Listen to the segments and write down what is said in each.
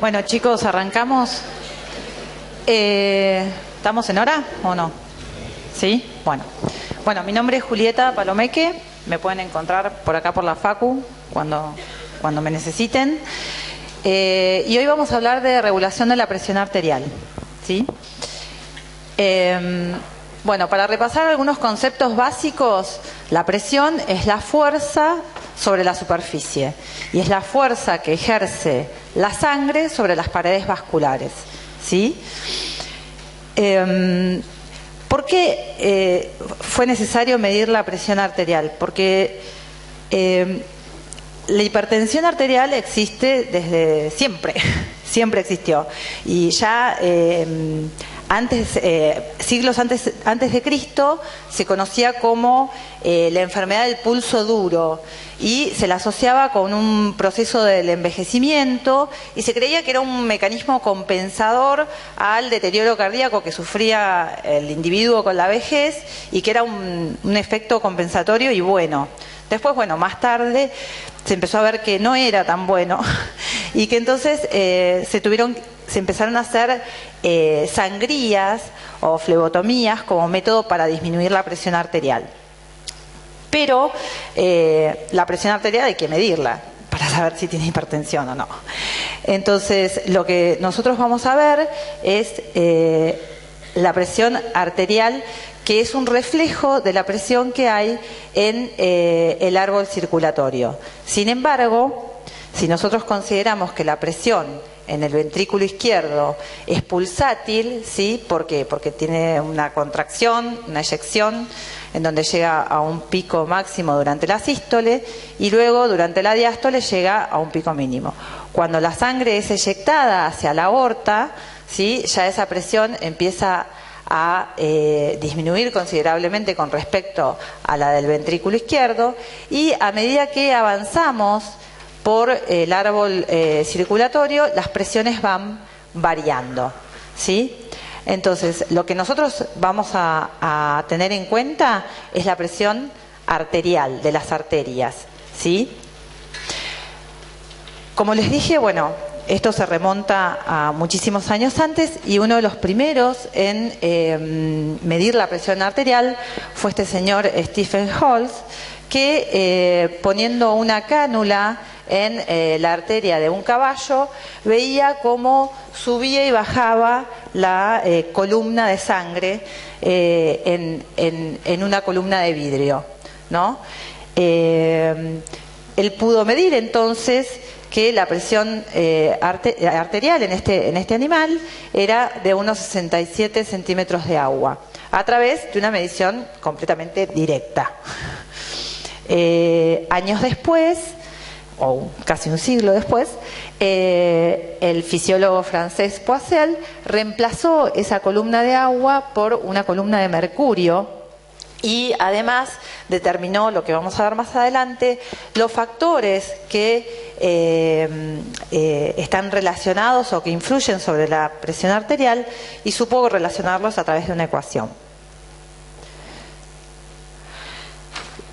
Bueno, chicos, arrancamos. ¿Estamos en hora o no? ¿Sí? Bueno, mi nombre es Julieta Palomeque. Me pueden encontrar por acá por la Facu cuando me necesiten. Y hoy vamos a hablar de regulación de la presión arterial. ¿Sí? Bueno, para repasar algunos conceptos básicos, la presión es la fuerza sobre la superficie y es la fuerza que ejerce la sangre sobre las paredes vasculares. ¿Sí? ¿Por qué fue necesario medir la presión arterial? Porque la hipertensión arterial existe desde siempre, siempre existió. Y ya siglos antes de Cristo se conocía como la enfermedad del pulso duro y se la asociaba con un proceso del envejecimiento y se creía que era un mecanismo compensador al deterioro cardíaco que sufría el individuo con la vejez y que era un efecto compensatorio y bueno. Después, más tarde se empezó a ver que no era tan bueno y que entonces se empezaron a hacer sangrías o flebotomías como método para disminuir la presión arterial. Pero la presión arterial hay que medirla para saber si tiene hipertensión o no. Entonces, lo que nosotros vamos a ver es la presión arterial, que es un reflejo de la presión que hay en el árbol circulatorio. Sin embargo, si nosotros consideramos que la presión en el ventrículo izquierdo es pulsátil, ¿sí? ¿Por qué? Porque tiene una contracción, una eyección, en donde llega a un pico máximo durante la sístole y luego durante la diástole llega a un pico mínimo. Cuando la sangre es eyectada hacia la aorta, ¿sí? Ya esa presión empieza a disminuir considerablemente con respecto a la del ventrículo izquierdo y a medida que avanzamos por el árbol circulatorio, las presiones van variando, ¿sí? Entonces, lo que nosotros vamos a tener en cuenta es la presión arterial de las arterias, ¿sí? Como les dije, esto se remonta a muchísimos años antes y uno de los primeros en medir la presión arterial fue este señor Stephen Holtz, que poniendo una cánula en la arteria de un caballo veía cómo subía y bajaba la columna de sangre en una columna de vidrio, ¿no? Él pudo medir entonces que la presión arterial en este animal era de unos 67 centímetros de agua, a través de una medición completamente directa. Años después, o casi un siglo después, el fisiólogo francés Poiseuille reemplazó esa columna de agua por una columna de mercurio y además determinó, lo que vamos a ver más adelante, los factores que están relacionados o que influyen sobre la presión arterial y supo relacionarlos a través de una ecuación.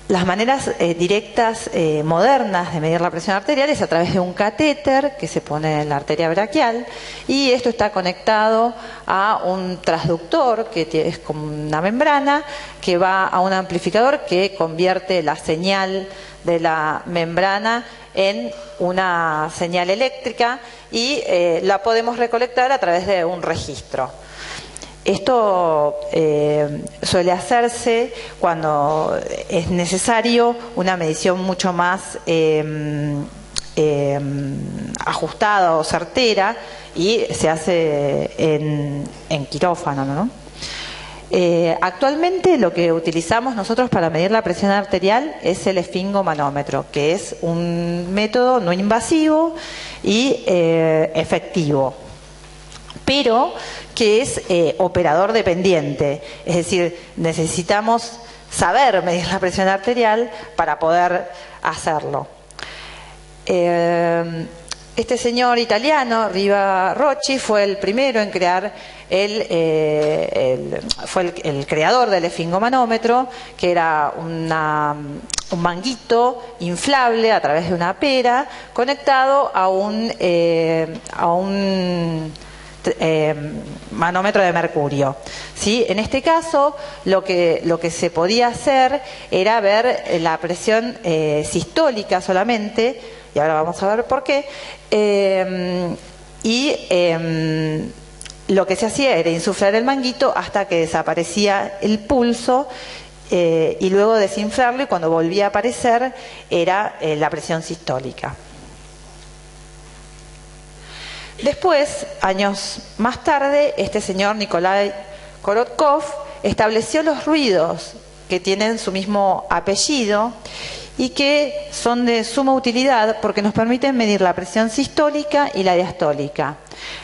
Las maneras directas modernas de medir la presión arterial es a través de un catéter que se pone en la arteria braquial y esto está conectado a un transductor que es como una membrana que va a un amplificador que convierte la señal de la membrana en una señal eléctrica y la podemos recolectar a través de un registro. Esto suele hacerse cuando es necesario una medición mucho más ajustada o certera y se hace en quirófano, ¿no? Actualmente lo que utilizamos nosotros para medir la presión arterial es el esfingomanómetro, que es un método no invasivo y efectivo, pero que es operador dependiente, es decir, necesitamos saber medir la presión arterial para poder hacerlo. Este señor italiano, Riva Rocci, fue el primero en crear fue el creador del esfingomanómetro, que era un manguito inflable a través de una pera conectado a un manómetro de mercurio. ¿Sí? En este caso, lo que se podía hacer era ver la presión sistólica solamente, y ahora vamos a ver por qué, lo que se hacía era insuflar el manguito hasta que desaparecía el pulso y luego desinflarlo, y cuando volvía a aparecer era la presión sistólica. Después, años más tarde, este señor Nikolai Korotkov estableció los ruidos que tienen su mismo apellido y que son de suma utilidad porque nos permiten medir la presión sistólica y la diastólica.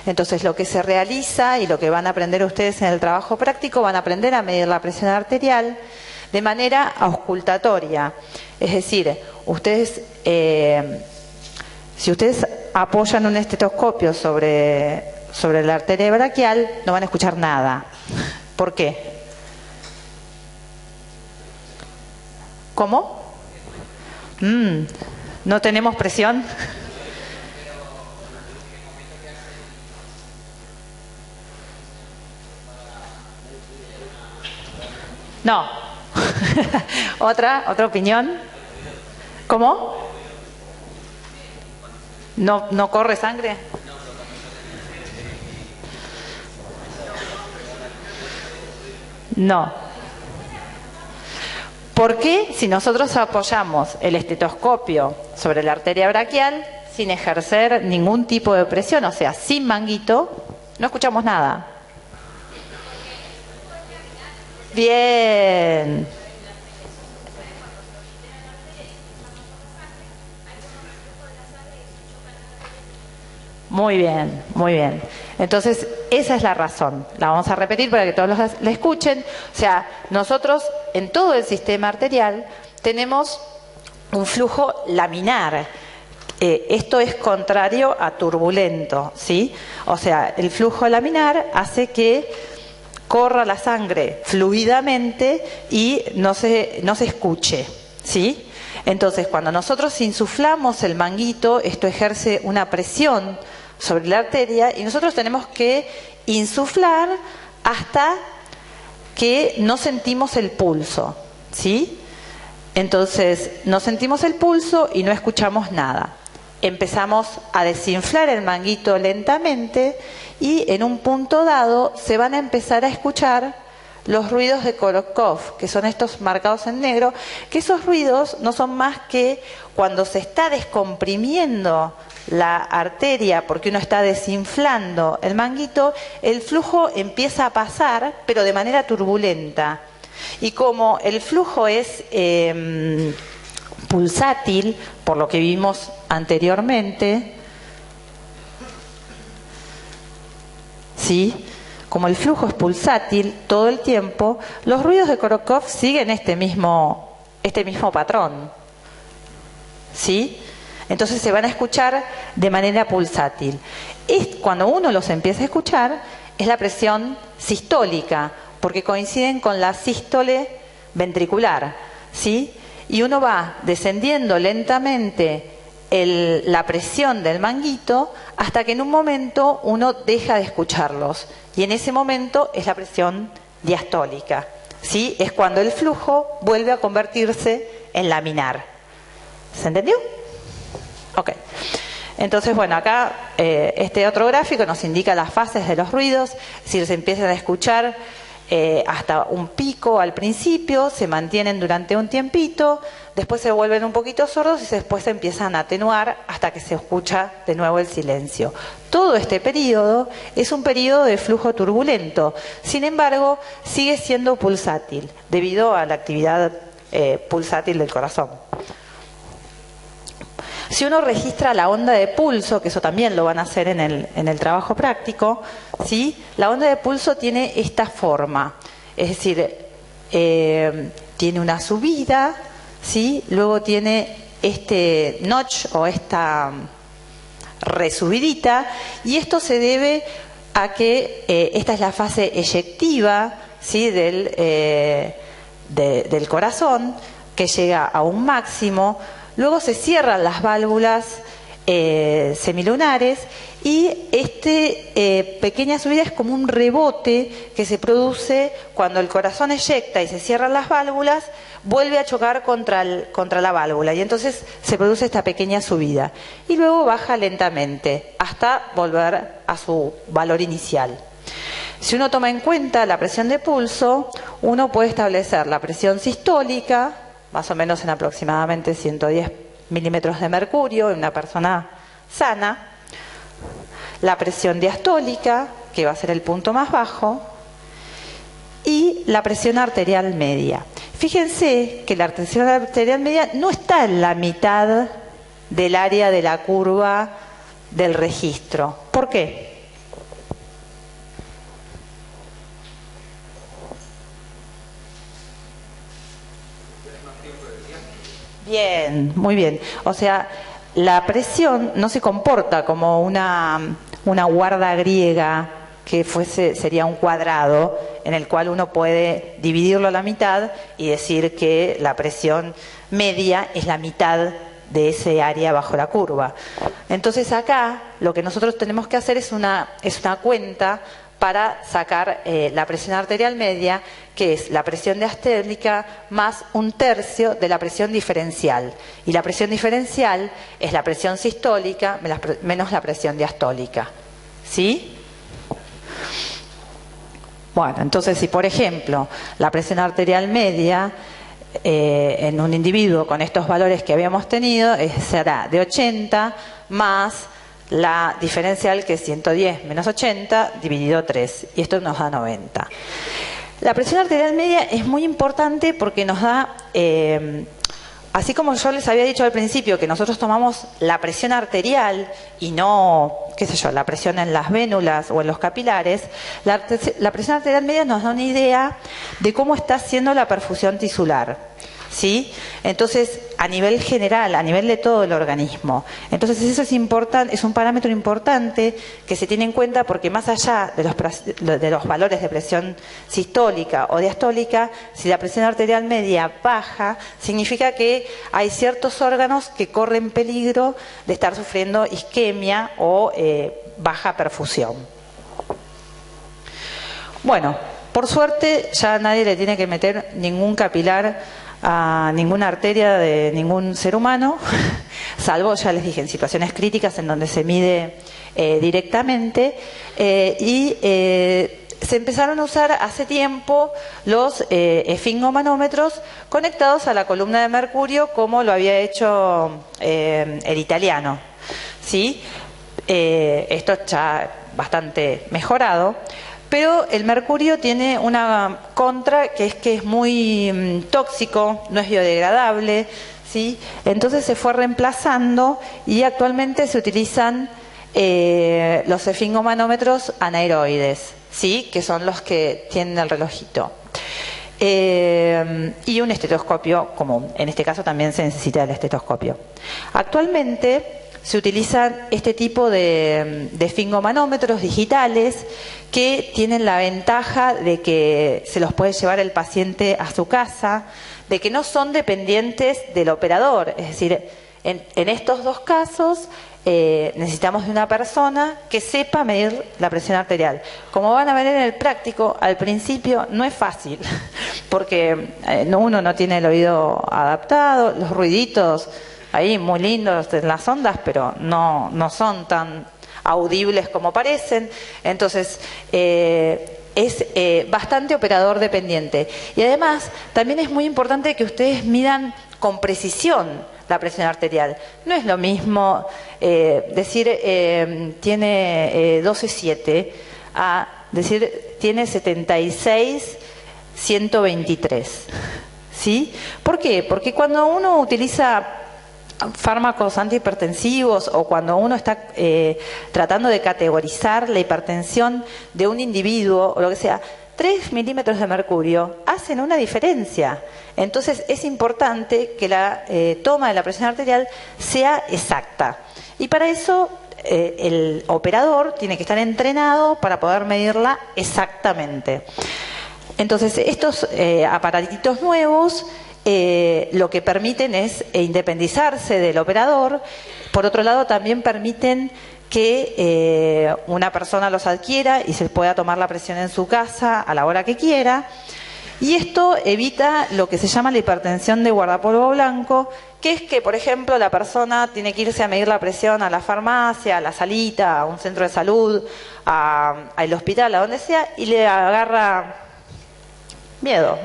Entonces, lo que se realiza y lo que van a aprender ustedes en el trabajo práctico, van a aprender a medir la presión arterial de manera auscultatoria. Es decir, ustedes, si ustedes apoyan un estetoscopio sobre la arteria braquial, no van a escuchar nada. ¿Por qué? ¿Cómo? ¿No tenemos presión? No. ¿Otra opinión? ¿Cómo? ¿No corre sangre? No. ¿Por qué si nosotros apoyamos el estetoscopio sobre la arteria braquial sin ejercer ningún tipo de presión, o sea, sin manguito, no escuchamos nada? Bien. Muy bien, muy bien. Entonces, esa es la razón. La vamos a repetir para que todos la escuchen. O sea, nosotros en todo el sistema arterial tenemos un flujo laminar. Esto es contrario a turbulento, ¿sí? O sea, el flujo laminar hace que corra la sangre fluidamente y no se escuche, ¿sí? Entonces, cuando nosotros insuflamos el manguito, esto ejerce una presión sobre la arteria y nosotros tenemos que insuflar hasta que no sentimos el pulso, ¿sí? Entonces, no sentimos el pulso y no escuchamos nada. Empezamos a desinflar el manguito lentamente y en un punto dado se van a empezar a escuchar los ruidos de Korotkov, que son estos marcados en negro, que esos ruidos no son más que cuando se está descomprimiendo la arteria, porque uno está desinflando el manguito, el flujo empieza a pasar, pero de manera turbulenta. Y como el flujo es pulsátil, por lo que vimos anteriormente, ¿sí? Como el flujo es pulsátil todo el tiempo, los ruidos de Korotkov siguen este mismo patrón, ¿sí? Entonces se van a escuchar de manera pulsátil. Cuando uno los empieza a escuchar, es la presión sistólica, porque coinciden con la sístole ventricular, ¿sí? Y uno va descendiendo lentamente la presión del manguito hasta que en un momento uno deja de escucharlos. Y en ese momento es la presión diastólica, ¿sí? Es cuando el flujo vuelve a convertirse en laminar. ¿Se entendió? Ok. Entonces, bueno, acá este otro gráfico nos indica las fases de los ruidos. Si se empiezan a escuchar hasta un pico al principio, se mantienen durante un tiempito, después se vuelven un poquito sordos y después se empiezan a atenuar hasta que se escucha de nuevo el silencio. Todo este periodo es un periodo de flujo turbulento, sin embargo, sigue siendo pulsátil debido a la actividad pulsátil del corazón. Si uno registra la onda de pulso, que eso también lo van a hacer en el trabajo práctico, ¿sí? La onda de pulso tiene esta forma, es decir, tiene una subida, ¿sí? Luego tiene este notch o esta resubidita, y esto se debe a que esta es la fase eyectiva, ¿sí?, del corazón, que llega a un máximo. Luego se cierran las válvulas semilunares, y pequeña subida es como un rebote que se produce cuando el corazón eyecta y se cierran las válvulas, vuelve a chocar contra la válvula, y entonces se produce esta pequeña subida, y luego baja lentamente hasta volver a su valor inicial. Si uno toma en cuenta la presión de pulso, uno puede establecer la presión sistólica, más o menos en aproximadamente 110 milímetros de mercurio en una persona sana, la presión diastólica, que va a ser el punto más bajo, y la presión arterial media. Fíjense que la presión arterial media no está en la mitad del área de la curva del registro. ¿Por qué? Bien, muy bien. O sea, la presión no se comporta como una guarda griega que sería un cuadrado en el cual uno puede dividirlo a la mitad y decir que la presión media es la mitad de ese área bajo la curva. Entonces acá lo que nosotros tenemos que hacer es una cuenta para sacar la presión arterial media, que es la presión diastólica más 1/3 de la presión diferencial. Y la presión diferencial es la presión sistólica menos la presión diastólica. ¿Sí? Bueno, entonces si por ejemplo la presión arterial media en un individuo con estos valores que habíamos tenido será de 80 más la diferencial, que es 110 menos 80 dividido 3, y esto nos da 90. La presión arterial media es muy importante porque nos da, así como yo les había dicho al principio que nosotros tomamos la presión arterial y no, qué sé yo, la presión en las vénulas o en los capilares, la presión arterial media nos da una idea de cómo está haciendo la perfusión tisular. ¿Sí? Entonces, a nivel general, a nivel de todo el organismo. Entonces, eso es importante, es un parámetro importante que se tiene en cuenta, porque más allá de los valores de presión sistólica o diastólica, si la presión arterial media baja, significa que hay ciertos órganos que corren peligro de estar sufriendo isquemia o baja perfusión. Bueno, por suerte ya nadie le tiene que meter ningún capilar a ninguna arteria de ningún ser humano, salvo, ya les dije, en situaciones críticas en donde se mide directamente, y se empezaron a usar hace tiempo los esfingomanómetros conectados a la columna de mercurio, como lo había hecho el italiano. ¿Sí? Esto ya bastante mejorado. Pero el mercurio tiene una contra, que es muy tóxico, no es biodegradable, ¿sí? Entonces se fue reemplazando, y actualmente se utilizan los esfingomanómetros anaeroides, ¿sí?, que son los que tienen el relojito. Y un estetoscopio común. En este caso también se necesita el estetoscopio. Actualmente se utilizan este tipo de esfingomanómetros digitales, que tienen la ventaja de que se los puede llevar el paciente a su casa, de que no son dependientes del operador. Es decir, en estos dos casos necesitamos de una persona que sepa medir la presión arterial. Como van a ver en el práctico, al principio no es fácil, porque uno no tiene el oído adaptado, los ruiditos ahí muy lindos en las ondas, pero no son tan audibles como parecen. Entonces es bastante operador dependiente, y además también es muy importante que ustedes midan con precisión la presión arterial. No es lo mismo decir tiene 12,7 a decir tiene 76,123. ¿Sí? ¿Por qué? Porque cuando uno utiliza fármacos antihipertensivos, o cuando uno está tratando de categorizar la hipertensión de un individuo o lo que sea, 3 milímetros de mercurio hacen una diferencia. Entonces es importante que la toma de la presión arterial sea exacta, y para eso el operador tiene que estar entrenado para poder medirla exactamente. Entonces, estos aparatitos nuevos lo que permiten es independizarse del operador. Por otro lado, también permiten que una persona los adquiera y se pueda tomar la presión en su casa a la hora que quiera. Y esto evita lo que se llama la hipertensión de guardapolvo blanco, que es que, por ejemplo, la persona tiene que irse a medir la presión a la farmacia, a la salita, a un centro de salud, al hospital, a donde sea, y le agarra miedo,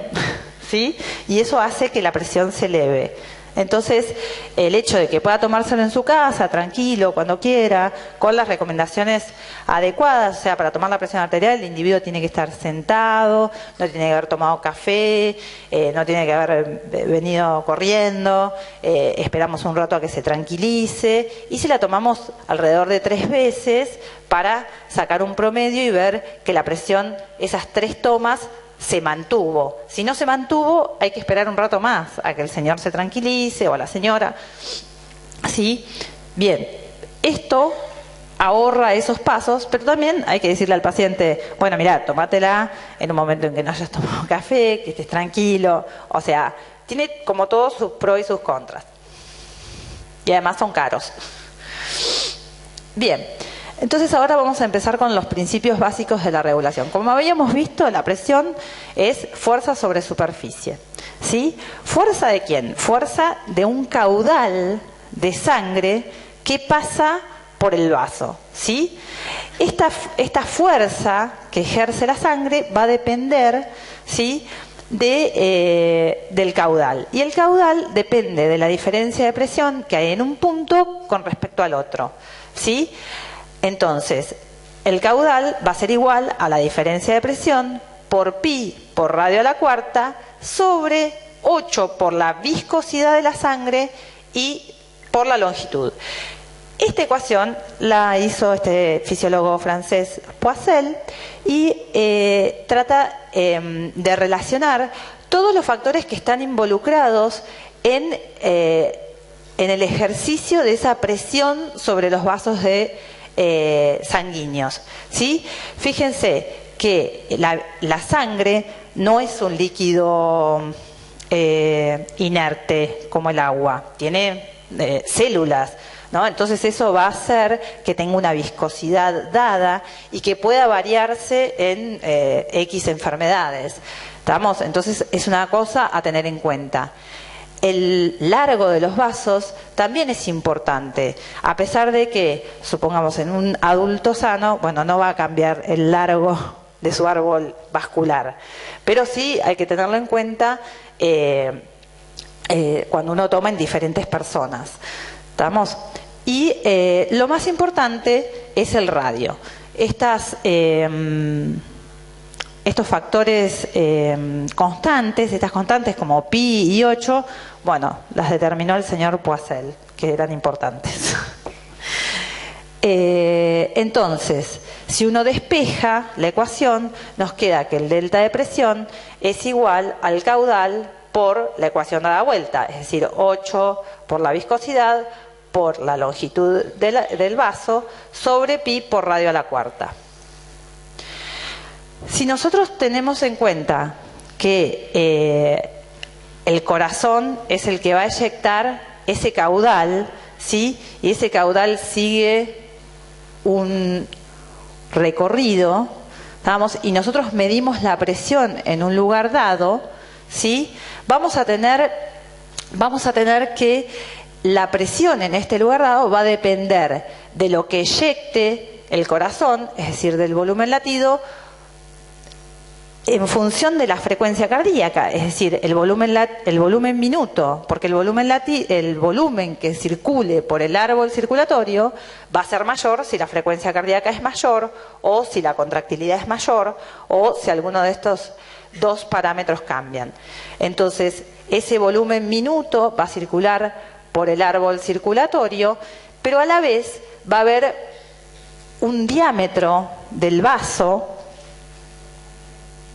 ¿sí? Y eso hace que la presión se eleve. Entonces, el hecho de que pueda tomárselo en su casa, tranquilo, cuando quiera, con las recomendaciones adecuadas, o sea, para tomar la presión arterial, el individuo tiene que estar sentado, no tiene que haber tomado café, no tiene que haber venido corriendo, esperamos un rato a que se tranquilice, y si la tomamos alrededor de 3 veces para sacar un promedio y ver que la presión, esas 3 tomas, se mantuvo. Si no se mantuvo, hay que esperar un rato más a que el señor se tranquilice o a la señora. ¿Sí? Bien, esto ahorra esos pasos, pero también hay que decirle al paciente, bueno, mira, tómatela en un momento en que no hayas tomado café, que estés tranquilo. O sea, tiene como todos sus pros y sus contras. Y además son caros. Bien. Entonces ahora vamos a empezar con los principios básicos de la regulación. Como habíamos visto, la presión es fuerza sobre superficie, ¿sí? ¿Fuerza de quién? Fuerza de un caudal de sangre que pasa por el vaso, ¿sí? Esta fuerza que ejerce la sangre va a depender, ¿sí?, del caudal. Y el caudal depende de la diferencia de presión que hay en un punto con respecto al otro, ¿sí? Entonces, el caudal va a ser igual a la diferencia de presión por pi por radio a la cuarta sobre 8 por la viscosidad de la sangre y por la longitud. Esta ecuación la hizo este fisiólogo francés Poiseuille y trata de relacionar todos los factores que están involucrados en el ejercicio de esa presión sobre los vasos sanguíneos, ¿sí? Fíjense que la sangre no es un líquido inerte como el agua, tiene células, ¿no? Entonces eso va a hacer que tenga una viscosidad dada y que pueda variarse en X enfermedades. ¿Estamos? Entonces es una cosa a tener en cuenta. El largo de los vasos también es importante, a pesar de que, supongamos, en un adulto sano, bueno, no va a cambiar el largo de su árbol vascular, pero sí hay que tenerlo en cuenta cuando uno toma en diferentes personas. ¿Estamos? Y lo más importante es el radio. Estos factores constantes, estas constantes como pi y 8, bueno, las determinó el señor Poiseuille, que eran importantes. Entonces, si uno despeja la ecuación, nos queda que el delta de presión es igual al caudal por la ecuación dada vuelta, es decir, 8 por la viscosidad por la longitud del vaso sobre pi por radio a la cuarta. Si nosotros tenemos en cuenta que el corazón es el que va a eyectar ese caudal, ¿sí?, y ese caudal sigue un recorrido, ¿estamos?, y nosotros medimos la presión en un lugar dado, ¿sí?, vamos a tener que la presión en este lugar dado va a depender de lo que eyecte el corazón, es decir, del volumen latido, en función de la frecuencia cardíaca, es decir, el volumen minuto, porque el volumen que circule por el árbol circulatorio va a ser mayor si la frecuencia cardíaca es mayor, o si la contractilidad es mayor, o si alguno de estos dos parámetros cambian. Entonces, ese volumen minuto va a circular por el árbol circulatorio, pero a la vez va a haber un diámetro del vaso,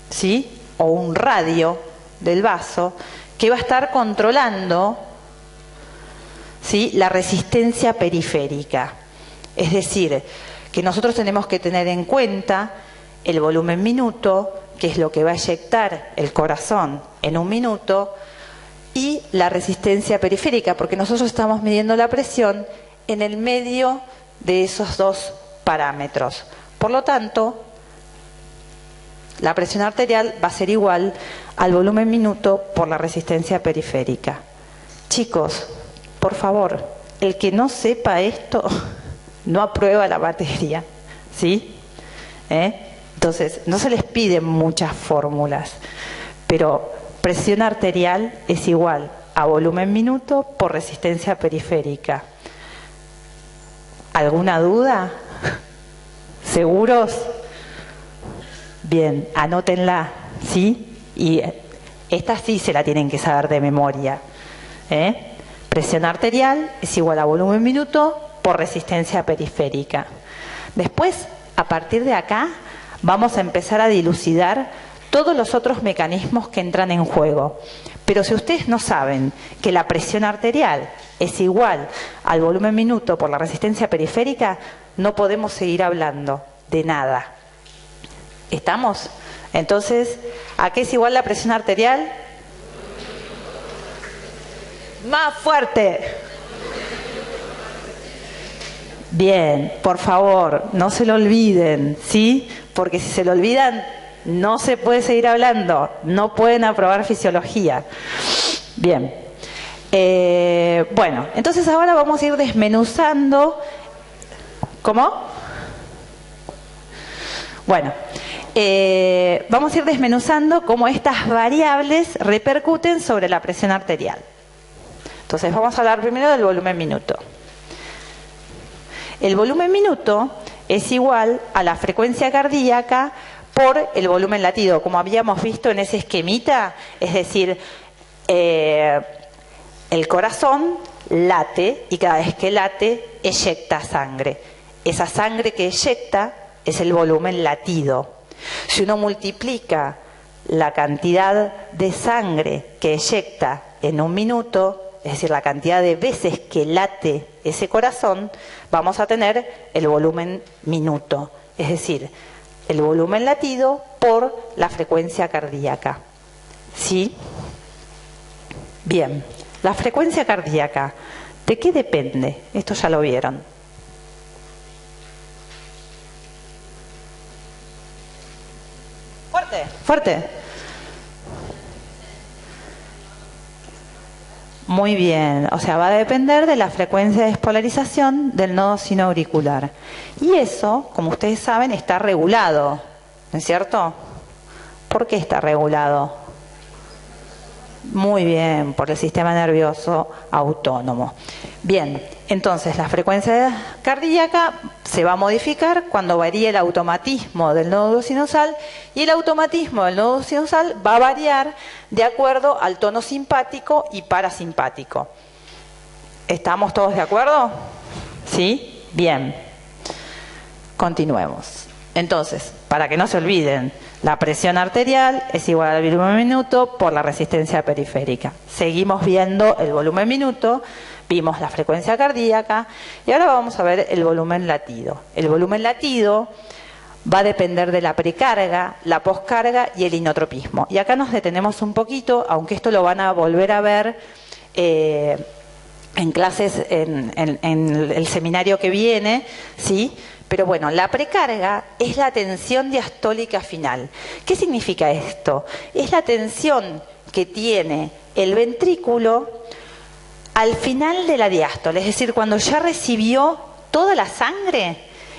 ¿sí?, o un radio del vaso que va a estar controlando, ¿sí?, la resistencia periférica. Es decir, que nosotros tenemos que tener en cuenta el volumen minuto, que es lo que va a eyectar el corazón en un minuto, y la resistencia periférica, porque nosotros estamos midiendo la presión en el medio de esos dos parámetros. Por lo tanto, la presión arterial va a ser igual al volumen minuto por la resistencia periférica. Chicos, por favor, el que no sepa esto no aprueba la materia, ¿sí? Entonces, no se les piden muchas fórmulas, pero presión arterial es igual a volumen minuto por resistencia periférica. ¿Alguna duda? ¿Seguros? Bien, anótenla, ¿sí? Y esta sí se la tienen que saber de memoria. Presión arterial es igual a volumen minuto por resistencia periférica. Después, a partir de acá, vamos a empezar a dilucidar todos los otros mecanismos que entran en juego. Pero si ustedes no saben que la presión arterial es igual al volumen minuto por la resistencia periférica, no podemos seguir hablando de nada. ¿Estamos? Entonces, ¿a qué es igual la presión arterial? ¡Más fuerte! Bien, por favor, no se lo olviden, ¿sí? Porque si se lo olvidan, no se puede seguir hablando, no pueden aprobar fisiología. Bien. Bueno, entonces ahora vamos a ir desmenuzando. ¿Cómo? Bueno, vamos a ir desmenuzando cómo estas variables repercuten sobre la presión arterial. Entonces vamos a hablar primero del volumen minuto. El volumen minuto es igual a la frecuencia cardíaca por el volumen latido, como habíamos visto en ese esquemita, es decir, el corazón late y cada vez que late eyecta sangre. Esa sangre que eyecta es el volumen latido. Si uno multiplica la cantidad de sangre que eyecta en un minuto, es decir, la cantidad de veces que late ese corazón, vamos a tener el volumen minuto, es decir, el volumen latido por la frecuencia cardíaca. ¿Sí? Bien, la frecuencia cardíaca, ¿de qué depende? Esto ya lo vieron. Fuerte, fuerte. Muy bien, o sea, va a depender de la frecuencia de despolarización del nodo sinoauricular. Y eso, como ustedes saben, está regulado, ¿no es cierto? ¿Por qué está regulado? Muy bien, por el sistema nervioso autónomo. Bien, entonces la frecuencia cardíaca se va a modificar cuando varíe el automatismo del nodo sinusal, y el automatismo del nodo sinusal va a variar de acuerdo al tono simpático y parasimpático. ¿Estamos todos de acuerdo? ¿Sí? Bien. Continuemos. Entonces, para que no se olviden, la presión arterial es igual al volumen minuto por la resistencia periférica. Seguimos viendo el volumen minuto, vimos la frecuencia cardíaca y ahora vamos a ver el volumen latido. El volumen latido va a depender de la precarga, la poscarga y el inotropismo. Y acá nos detenemos un poquito, aunque esto lo van a volver a ver en clases, en el seminario que viene, ¿sí? Pero bueno, la precarga es la tensión diastólica final. ¿Qué significa esto? Es la tensión que tiene el ventrículo al final de la diástole, es decir, cuando ya recibió toda la sangre,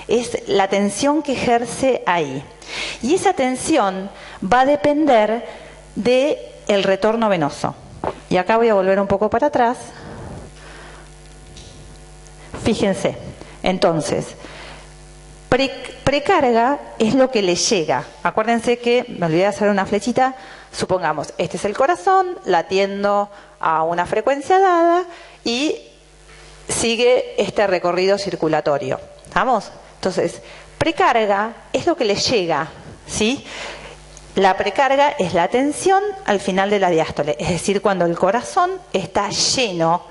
es la tensión que ejerce ahí. Y esa tensión va a depender del retorno venoso. Y acá voy a volver un poco para atrás. Fíjense, entonces, precarga es lo que le llega. Acuérdense que, me olvidé de hacer una flechita, supongamos, este es el corazón, latiendo a una frecuencia dada y sigue este recorrido circulatorio. ¿Estamos? Entonces, precarga es lo que le llega, ¿sí? La precarga es la tensión al final de la diástole, es decir, cuando el corazón está lleno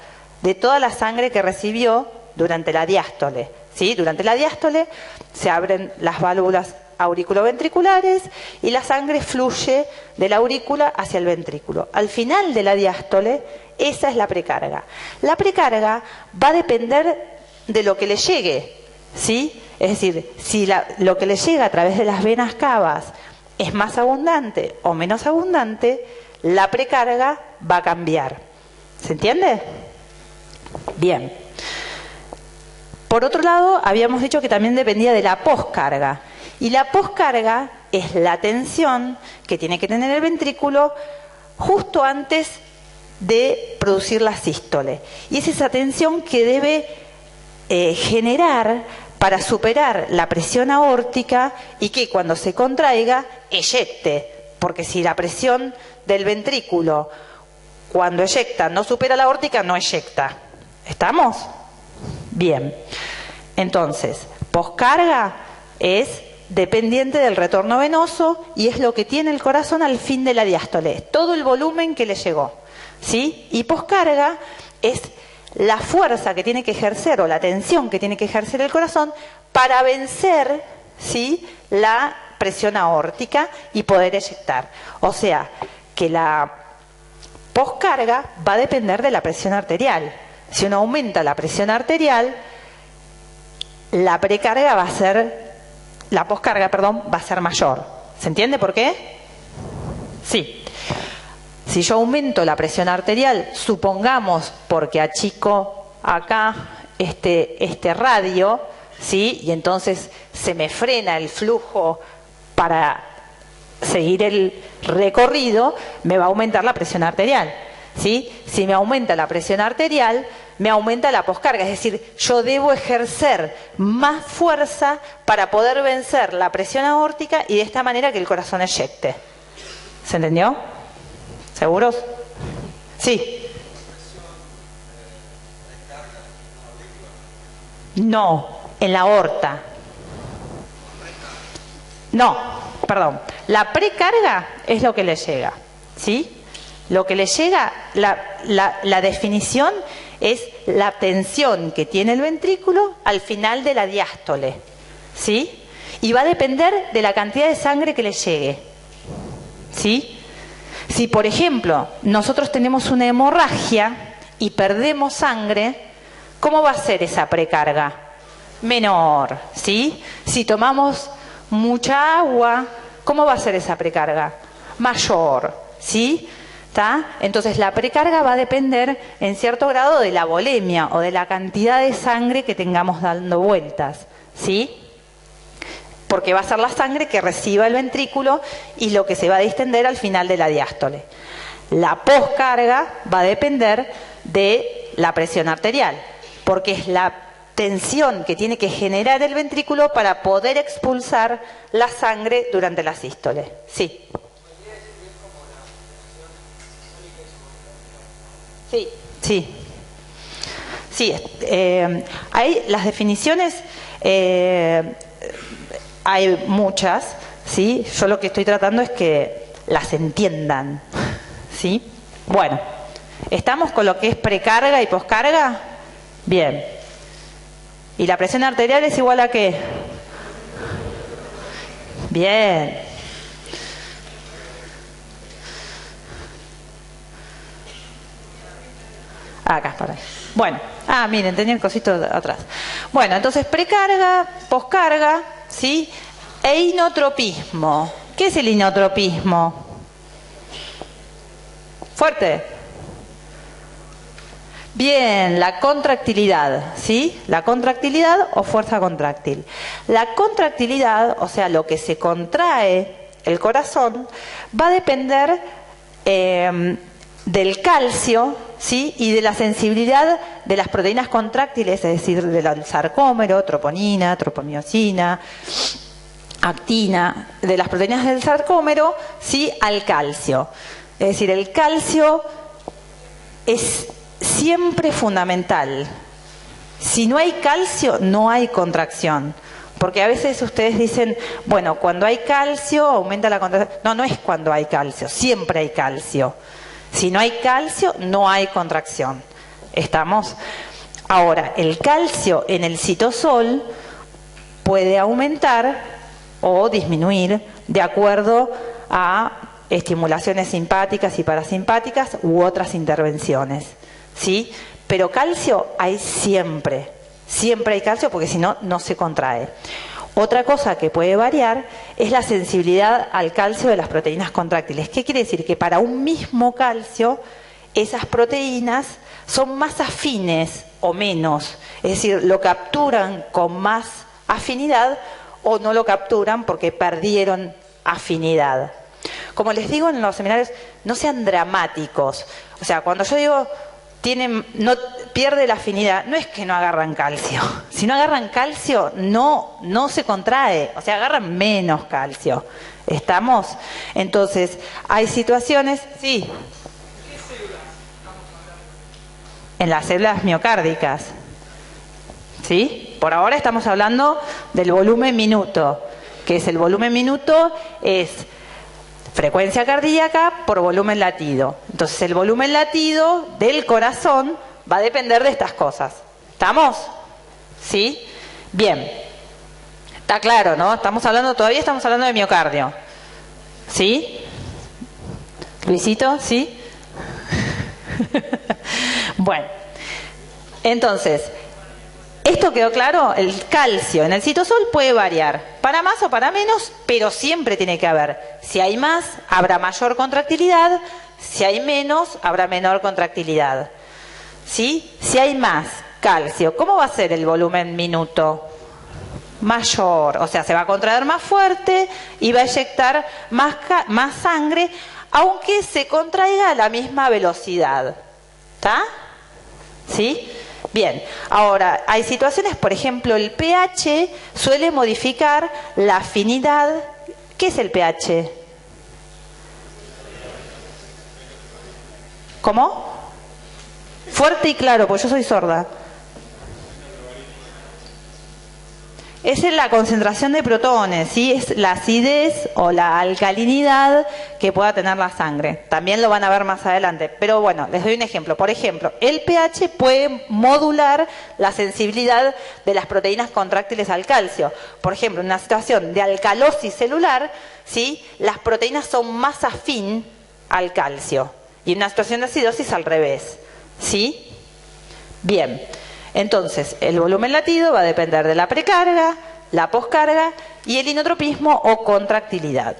de toda la sangre que recibió durante la diástole. ¿sí? Durante la diástole se abren las válvulas auriculoventriculares y la sangre fluye de la aurícula hacia el ventrículo. Al final de la diástole, esa es la precarga. La precarga va a depender de lo que le llegue, ¿sí? Es decir, si lo que le llega a través de las venas cavas es más abundante o menos abundante, la precarga va a cambiar. ¿Se entiende? Bien. Por otro lado, habíamos dicho que también dependía de la poscarga. Y la poscarga es la tensión que tiene que tener el ventrículo justo antes de producir la sístole. Y es esa tensión que debe generar para superar la presión aórtica y que cuando se contraiga, eyecte. Porque si la presión del ventrículo cuando eyecta no supera la aórtica, no eyecta. ¿Estamos? Bien. Entonces, poscarga es dependiente del retorno venoso y es lo que tiene el corazón al fin de la diástole, todo el volumen que le llegó, ¿sí? Y poscarga es la fuerza que tiene que ejercer o la tensión que tiene que ejercer el corazón para vencer, ¿sí?, la presión aórtica y poder eyectar. O sea, que la poscarga va a depender de la presión arterial. Si uno aumenta la presión arterial, la precarga va a ser, la poscarga, perdón, va a ser mayor. ¿Se entiende por qué? Sí. Si yo aumento la presión arterial, supongamos porque achico acá este radio, ¿sí? Y entonces se me frena el flujo para seguir el recorrido, me va a aumentar la presión arterial, ¿sí? Si me aumenta la presión arterial, me aumenta la poscarga, es decir, yo debo ejercer más fuerza para poder vencer la presión aórtica y de esta manera que el corazón eyecte. ¿Se entendió? ¿Seguros? Sí. No, en la aorta. No, perdón. La precarga es lo que le llega, ¿sí? Lo que le llega, la definición es la tensión que tiene el ventrículo al final de la diástole, ¿sí? Y va a depender de la cantidad de sangre que le llegue, ¿sí? Si, por ejemplo, nosotros tenemos una hemorragia y perdemos sangre, ¿cómo va a ser esa precarga? Menor, ¿sí? Si tomamos mucha agua, ¿cómo va a ser esa precarga? Mayor, ¿sí? ¿Está? Entonces la precarga va a depender en cierto grado de la volemia o de la cantidad de sangre que tengamos dando vueltas, ¿sí? Porque va a ser la sangre que reciba el ventrículo y lo que se va a distender al final de la diástole. La poscarga va a depender de la presión arterial, porque es la tensión que tiene que generar el ventrículo para poder expulsar la sangre durante la sístole. Sí. Sí, sí. Sí, hay las definiciones, hay muchas, ¿sí? Yo lo que estoy tratando es que las entiendan, ¿sí? Bueno, ¿estamos con lo que es precarga y poscarga? Bien. ¿Y la presión arterial es igual a qué? Bien. Acá, para ahí. Bueno, miren, tenía el cosito atrás. Bueno, entonces precarga, poscarga, ¿sí? E inotropismo. ¿Qué es el inotropismo? Fuerte. Bien, la contractilidad, ¿sí? La contractilidad o fuerza contráctil. La contractilidad, o sea, lo que se contrae el corazón, va a depender del calcio, ¿sí? Y de la sensibilidad de las proteínas contráctiles, es decir, del sarcómero, troponina, tropomiosina, actina, de las proteínas del sarcómero, ¿sí? Al calcio. Es decir, el calcio es siempre fundamental. Si no hay calcio, no hay contracción. Porque a veces ustedes dicen, bueno, cuando hay calcio aumenta la contracción. No, no es cuando hay calcio, siempre hay calcio. Si no hay calcio, no hay contracción. ¿Estamos? Ahora, el calcio en el citosol puede aumentar o disminuir de acuerdo a estimulaciones simpáticas y parasimpáticas u otras intervenciones, ¿sí? Pero calcio hay siempre, siempre hay calcio porque si no, no se contrae. Otra cosa que puede variar es la sensibilidad al calcio de las proteínas contráctiles. ¿Qué quiere decir? Que para un mismo calcio, esas proteínas son más afines o menos, es decir, lo capturan con más afinidad o no lo capturan porque perdieron afinidad. Como les digo en los seminarios, no sean dramáticos. O sea, cuando yo digo no pierde la afinidad, no es que no agarran calcio. Si no agarran calcio, no se contrae, o sea, agarran menos calcio. ¿Estamos? Entonces, hay situaciones, sí. En las células miocárdicas. ¿Sí? Por ahora estamos hablando del volumen minuto, que es el volumen minuto, es frecuencia cardíaca por volumen latido. Entonces el volumen latido del corazón va a depender de estas cosas. ¿Estamos? ¿Sí? Bien. Está claro, ¿no? Todavía estamos hablando de miocardio. ¿Sí? Luisito, ¿sí? Bueno. Entonces, ¿esto quedó claro? El calcio en el citosol puede variar, para más o para menos, pero siempre tiene que haber. Si hay más, habrá mayor contractilidad, si hay menos, habrá menor contractilidad. ¿Sí? Si hay más calcio, ¿cómo va a ser el volumen minuto? Mayor, o sea, se va a contraer más fuerte y va a eyectar más sangre, aunque se contraiga a la misma velocidad. ¿Está? ¿Sí? Bien, ahora, hay situaciones, por ejemplo, el pH suele modificar la afinidad. ¿Qué es el pH? ¿Cómo? Fuerte y claro, pues yo soy sorda. Esa es la concentración de protones, ¿sí? Es la acidez o la alcalinidad que pueda tener la sangre. También lo van a ver más adelante. Pero bueno, les doy un ejemplo. Por ejemplo, el pH puede modular la sensibilidad de las proteínas contráctiles al calcio. Por ejemplo, en una situación de alcalosis celular, ¿sí? Las proteínas son más afín al calcio. Y en una situación de acidosis al revés, ¿sí? Bien. Entonces, el volumen latido va a depender de la precarga, la poscarga y el inotropismo o contractilidad.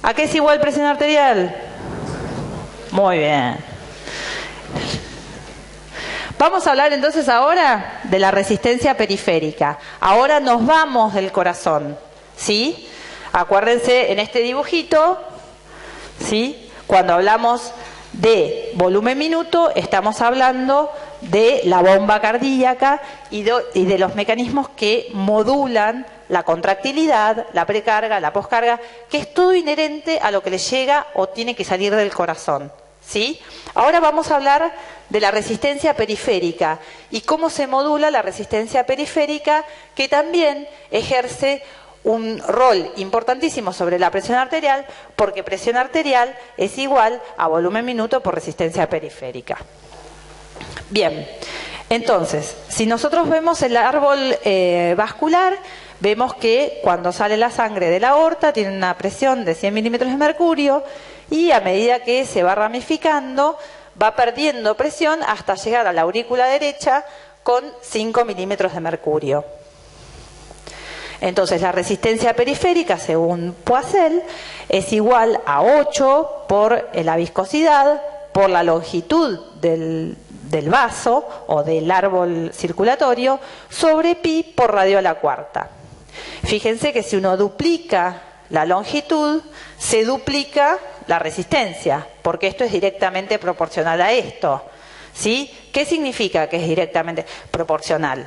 ¿A qué es igual presión arterial? Muy bien. Vamos a hablar entonces ahora de la resistencia periférica. Ahora nos vamos del corazón, ¿sí? Acuérdense en este dibujito, ¿sí? Cuando hablamos de volumen minuto, estamos hablando de la bomba cardíaca y de los mecanismos que modulan la contractilidad, la precarga, la poscarga, que es todo inherente a lo que le llega o tiene que salir del corazón, ¿sí? Ahora vamos a hablar de la resistencia periférica y cómo se modula la resistencia periférica, que también ejerce un rol importantísimo sobre la presión arterial, porque presión arterial es igual a volumen minuto por resistencia periférica. Bien, entonces, si nosotros vemos el árbol vascular, vemos que cuando sale la sangre de la aorta tiene una presión de 100 milímetros de mercurio y a medida que se va ramificando va perdiendo presión hasta llegar a la aurícula derecha con 5 milímetros de mercurio. Entonces, la resistencia periférica, según Poiseuille, es igual a 8 por la viscosidad, por la longitud del vaso o del árbol circulatorio, sobre pi por radio a la cuarta. Fíjense que si uno duplica la longitud, se duplica la resistencia, porque esto es directamente proporcional a esto, ¿sí? ¿Qué significa que es directamente proporcional?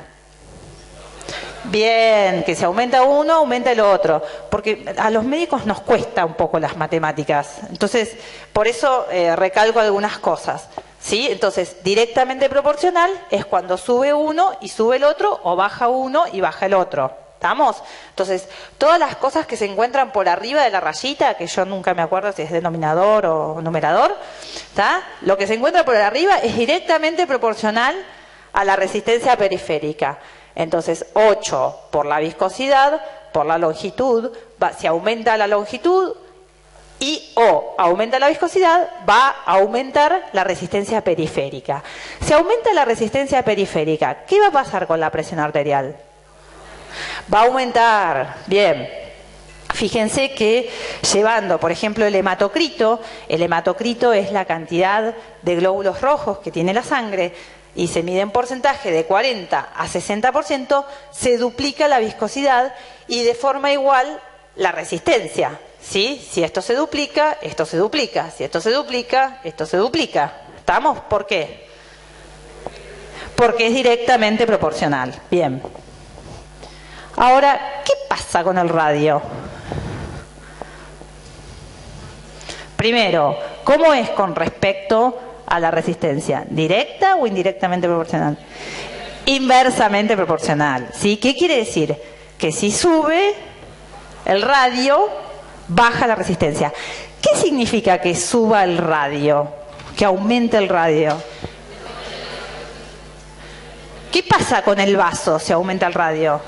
Bien, que si aumenta uno, aumenta el otro, porque a los médicos nos cuesta un poco las matemáticas, entonces por eso recalco algunas cosas, ¿sí? Entonces, directamente proporcional es cuando sube uno y sube el otro, o baja uno y baja el otro, ¿Estamos? Entonces, todas las cosas que se encuentran por arriba de la rayita, que yo nunca me acuerdo si es denominador o numerador, ¿está? Lo que se encuentra por arriba es directamente proporcional a la resistencia periférica. Entonces, 8 por la viscosidad, por la longitud, si aumenta la longitud y o aumenta la viscosidad, va a aumentar la resistencia periférica. Si aumenta la resistencia periférica, ¿qué va a pasar con la presión arterial? Va a aumentar. Bien. Fíjense que llevando, por ejemplo, el hematocrito es la cantidad de glóbulos rojos que tiene la sangre, y se mide en porcentaje de 40 a 60%, se duplica la viscosidad y de forma igual la resistencia. ¿Sí? Si esto se duplica, esto se duplica. Si esto se duplica, esto se duplica. ¿Estamos? ¿Por qué? Porque es directamente proporcional. Bien. Ahora, ¿qué pasa con el radio? Primero, ¿cómo es con respecto a la resistencia? ¿Directa o indirectamente proporcional? Inversamente proporcional. ¿Sí? ¿Qué quiere decir? Que si sube el radio, baja la resistencia. ¿Qué significa que suba el radio? Que aumente el radio. ¿Qué pasa con el vaso si aumenta el radio?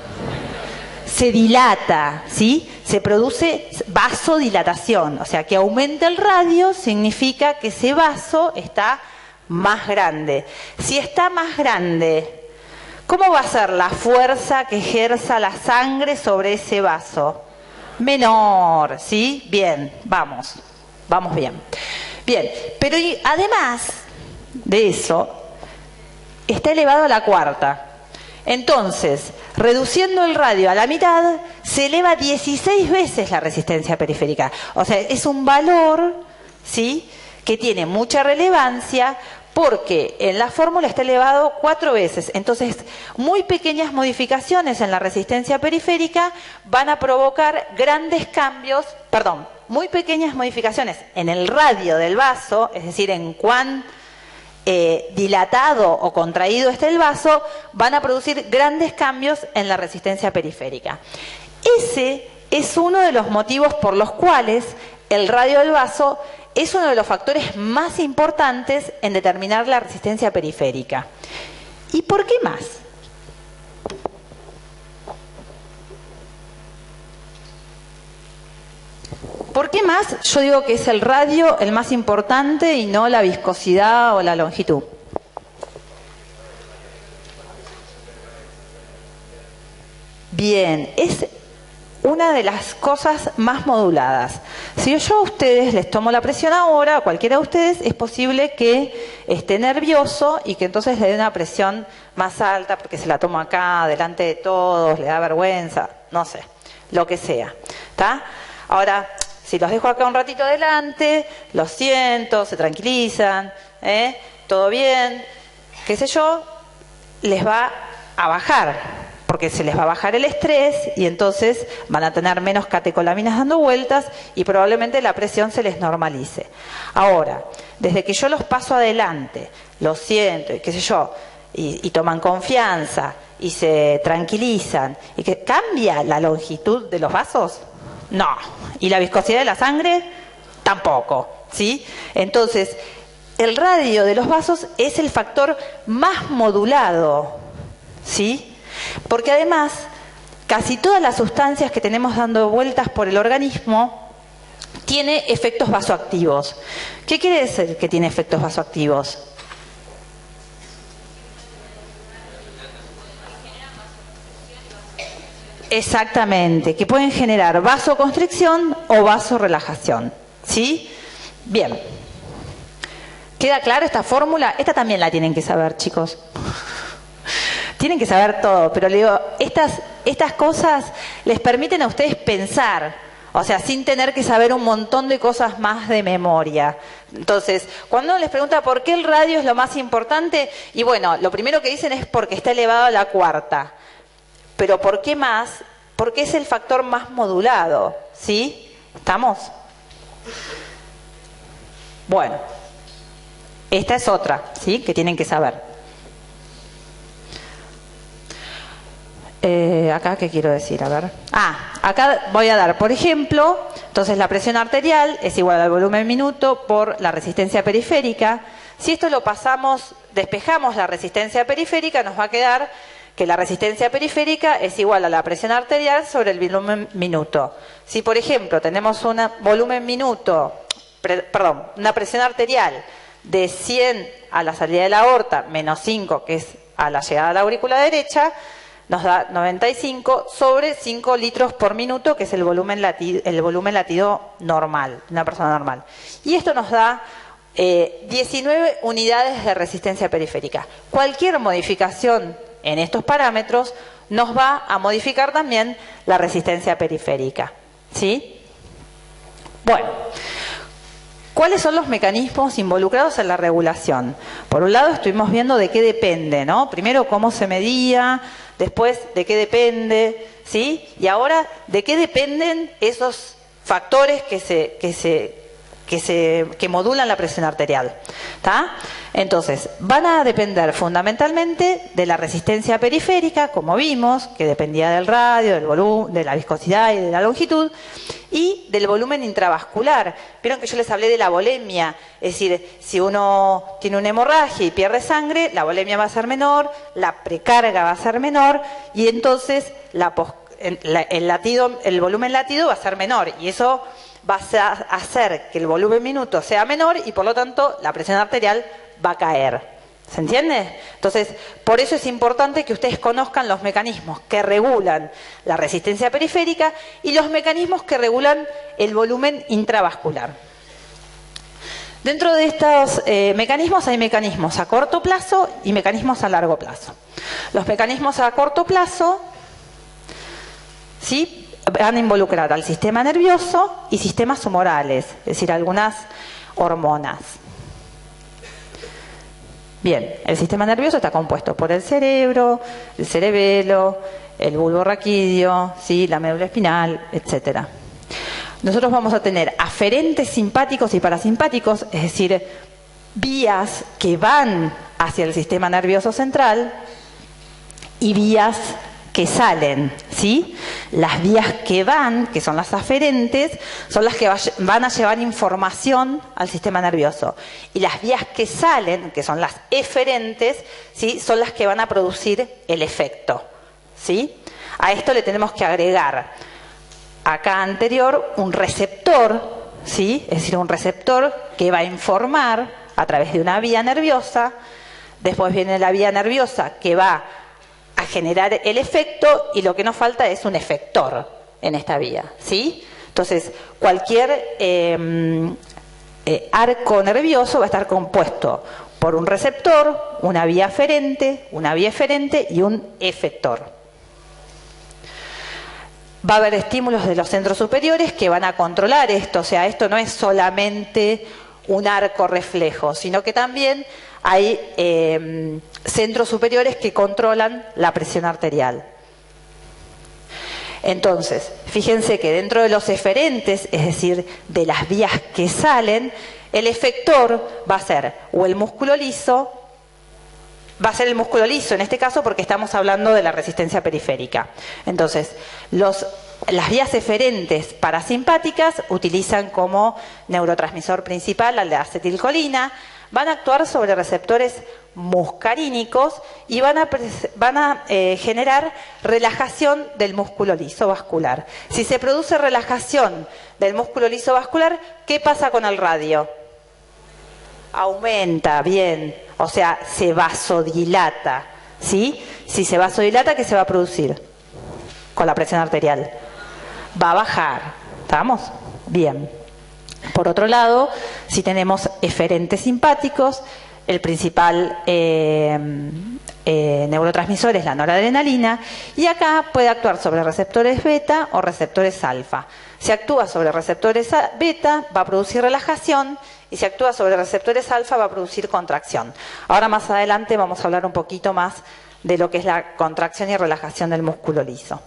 Se dilata, ¿sí? Se produce vasodilatación. O sea, que aumenta el radio significa que ese vaso está más grande. Si está más grande, ¿cómo va a ser la fuerza que ejerza la sangre sobre ese vaso? Menor, ¿sí? Bien, vamos bien. Bien, pero además de eso, está elevado a la cuarta. Entonces, reduciendo el radio a la mitad, se eleva 16 veces la resistencia periférica. O sea, es un valor, ¿sí?, que tiene mucha relevancia porque en la fórmula está elevado 4 veces. Entonces, muy pequeñas modificaciones en la resistencia periférica van a provocar grandes cambios, muy pequeñas modificaciones en el radio del vaso, es decir, en cuán dilatado o contraído está el vaso, van a producir grandes cambios en la resistencia periférica. Ese es uno de los motivos por los cuales el radio del vaso es uno de los factores más importantes en determinar la resistencia periférica. ¿Y por qué más? ¿Por qué más? Yo digo que es el radio el más importante y no la viscosidad o la longitud. Bien, es una de las cosas más moduladas. Si yo a ustedes les tomo la presión ahora, a cualquiera de ustedes, es posible que esté nervioso y que entonces le dé una presión más alta porque se la tomo acá, delante de todos, le da vergüenza, no sé, lo que sea. ¿Está? Ahora, si los dejo acá un ratito adelante, los siento, se tranquilizan, todo bien, qué sé yo, les va a bajar, porque se les va a bajar el estrés y entonces van a tener menos catecolaminas dando vueltas y probablemente la presión se les normalice. Ahora, desde que yo los paso adelante, los siento y qué sé yo, y toman confianza y se tranquilizan, y que cambia la longitud de los vasos, no. ¿Y la viscosidad de la sangre? Tampoco, ¿sí? Entonces, el radio de los vasos es el factor más modulado, ¿sí? Porque además, casi todas las sustancias que tenemos dando vueltas por el organismo tiene efectos vasoactivos. ¿Qué quiere decir que tiene efectos vasoactivos? Exactamente, que pueden generar vasoconstricción o vasorelajación, ¿sí? Bien. ¿Queda claro esta fórmula? Esta también la tienen que saber, chicos. Tienen que saber todo, pero le digo, estas cosas les permiten a ustedes pensar, o sea, sin tener que saber un montón de cosas más de memoria. Entonces, cuando uno les pregunta por qué el radio es lo más importante, y bueno, lo primero que dicen es porque está elevado a la cuarta. Pero ¿por qué más? Porque es el factor más modulado, ¿sí? ¿Estamos? Bueno, esta es otra, ¿sí?, que tienen que saber. Acá, ¿qué quiero decir? A ver. Acá voy a dar, por ejemplo, entonces la presión arterial es igual al volumen minuto por la resistencia periférica. Si esto lo pasamos, despejamos la resistencia periférica, nos va a quedar que la resistencia periférica es igual a la presión arterial sobre el volumen minuto. Si, por ejemplo, tenemos un volumen minuto, una presión arterial de 100 a la salida de la aorta menos 5, que es a la llegada a la aurícula derecha, nos da 95 sobre 5 litros por minuto, que es el volumen latido normal, de una persona normal. Y esto nos da 19 unidades de resistencia periférica. Cualquier modificación en estos parámetros nos va a modificar también la resistencia periférica. ¿Sí? Bueno, ¿cuáles son los mecanismos involucrados en la regulación? Por un lado estuvimos viendo de qué depende, ¿no? Primero cómo se medía, después de qué depende, ¿sí? Y ahora de qué dependen esos factores que modulan la presión arterial. ¿Tá? Entonces, van a depender fundamentalmente de la resistencia periférica, como vimos, que dependía del radio, del volumen, de la viscosidad y de la longitud, y del volumen intravascular. Vieron que yo les hablé de la volemia, es decir, si uno tiene una hemorragia y pierde sangre, la volemia va a ser menor, la precarga va a ser menor, y entonces el volumen latido va a ser menor, y eso va a hacer que el volumen minuto sea menor y por lo tanto la presión arterial va a caer. ¿Se entiende? Entonces, por eso es importante que ustedes conozcan los mecanismos que regulan la resistencia periférica y los mecanismos que regulan el volumen intravascular. Dentro de estos mecanismos hay mecanismos a corto plazo y mecanismos a largo plazo. Los mecanismos a corto plazo, ¿sí?, van a involucrar al sistema nervioso y sistemas humorales, es decir, algunas hormonas. Bien, el sistema nervioso está compuesto por el cerebro, el cerebelo, el bulbo raquídeo, ¿sí?, la médula espinal, etc. Nosotros vamos a tener aferentes simpáticos y parasimpáticos, es decir, vías que van hacia el sistema nervioso central y vías que salen, ¿sí? Las vías que van, que son las aferentes, son las que van a llevar información al sistema nervioso. Y las vías que salen, que son las eferentes, ¿sí?, son las que van a producir el efecto, ¿sí? A esto le tenemos que agregar, acá anterior, un receptor, ¿sí?, es decir, un receptor que va a informar a través de una vía nerviosa. Después viene la vía nerviosa que va a generar el efecto, y lo que nos falta es un efector en esta vía, ¿sí? Entonces, cualquier arco nervioso va a estar compuesto por un receptor, una vía aferente y un efector. Va a haber estímulos de los centros superiores que van a controlar esto, o sea, esto no es solamente un arco reflejo, sino que también hay centros superiores que controlan la presión arterial. Entonces, fíjense que dentro de los eferentes, es decir, de las vías que salen, el efector va a ser o el músculo liso, va a ser el músculo liso en este caso porque estamos hablando de la resistencia periférica. Entonces, las vías eferentes parasimpáticas utilizan como neurotransmisor principal al de acetilcolina, van a actuar sobre receptores muscarínicos y van a generar relajación del músculo liso vascular. Si se produce relajación del músculo liso vascular, ¿qué pasa con el radio? Aumenta, bien, o sea, se vasodilata, ¿sí? Si se vasodilata, ¿qué se va a producir con la presión arterial? Va a bajar, ¿estamos? Bien. Por otro lado, si tenemos eferentes simpáticos, el principal neurotransmisor es la noradrenalina, y acá puede actuar sobre receptores beta o receptores alfa. Si actúa sobre receptores beta, va a producir relajación, y si actúa sobre receptores alfa, va a producir contracción. Ahora más adelante vamos a hablar un poquito más de lo que es la contracción y relajación del músculo liso.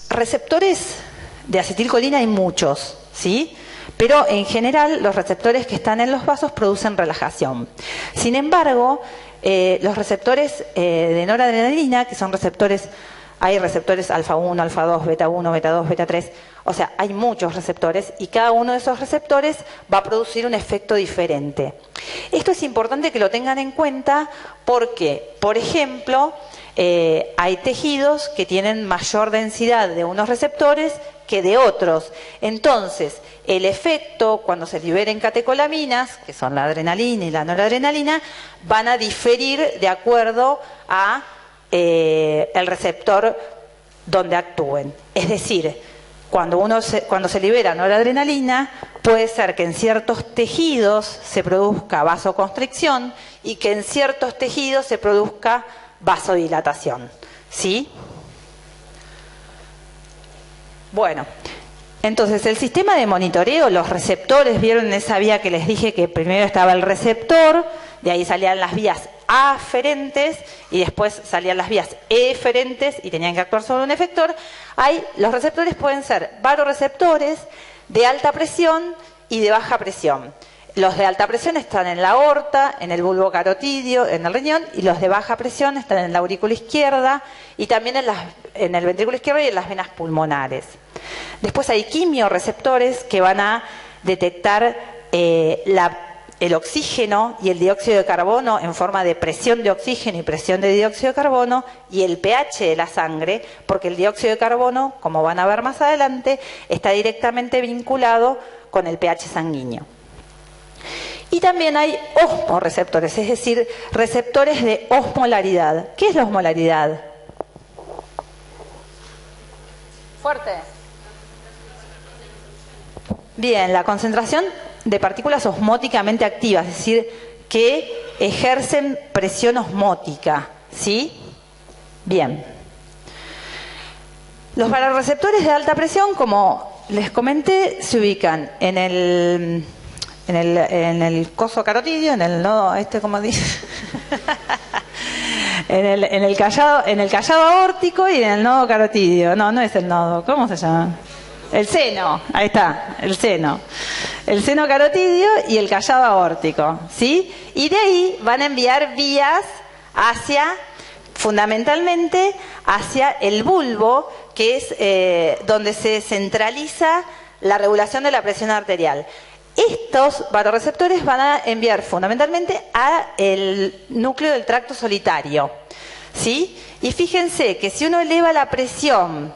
Receptores de acetilcolina hay muchos, ¿sí? Pero en general los receptores que están en los vasos producen relajación. Sin embargo, los receptores de noradrenalina, que son receptores, hay receptores alfa 1, alfa 2, beta 1, beta 2, beta 3, o sea, hay muchos receptores y cada uno de esos receptores va a producir un efecto diferente. Esto es importante que lo tengan en cuenta porque, por ejemplo, hay tejidos que tienen mayor densidad de unos receptores que de otros. Entonces, el efecto cuando se liberen catecolaminas, que son la adrenalina y la noradrenalina, van a diferir de acuerdo a el receptor donde actúen. Es decir, cuando se libera noradrenalina, puede ser que en ciertos tejidos se produzca vasoconstricción y que en ciertos tejidos se produzca vasodilatación. ¿Sí? Bueno, entonces el sistema de monitoreo, los receptores, ¿vieron esa vía que les dije que primero estaba el receptor, de ahí salían las vías aferentes y después salían las vías eferentes y tenían que actuar sobre un efector? Los receptores pueden ser varoreceptores de alta presión y de baja presión. Los de alta presión están en la aorta, en el bulbo carotidio, en el riñón, y los de baja presión están en la aurícula izquierda y también en el ventrículo izquierdo y en las venas pulmonares. Después hay quimioreceptores que van a detectar el oxígeno y el dióxido de carbono en forma de presión de oxígeno y presión de dióxido de carbono y el pH de la sangre, porque el dióxido de carbono, como van a ver más adelante, está directamente vinculado con el pH sanguíneo. Y también hay osmoreceptores, es decir, receptores de osmolaridad. ¿Qué es la osmolaridad? Fuerte. Bien, la concentración de partículas osmóticamente activas, es decir, que ejercen presión osmótica, ¿sí? Bien. Los varoreceptores de alta presión, como les comenté, se ubican en el coso carotidio, en el nodo, ¿cómo dice? en el callado aórtico y en el nodo carotidio. No es el nodo, ¿cómo se llama? El seno, ahí está, el seno. El seno carotidio y el callado aórtico, ¿sí? Y de ahí van a enviar vías fundamentalmente hacia el bulbo, que es donde se centraliza la regulación de la presión arterial. Estos varoreceptores van a enviar fundamentalmente al núcleo del tracto solitario, ¿sí? Y fíjense que si uno eleva la presión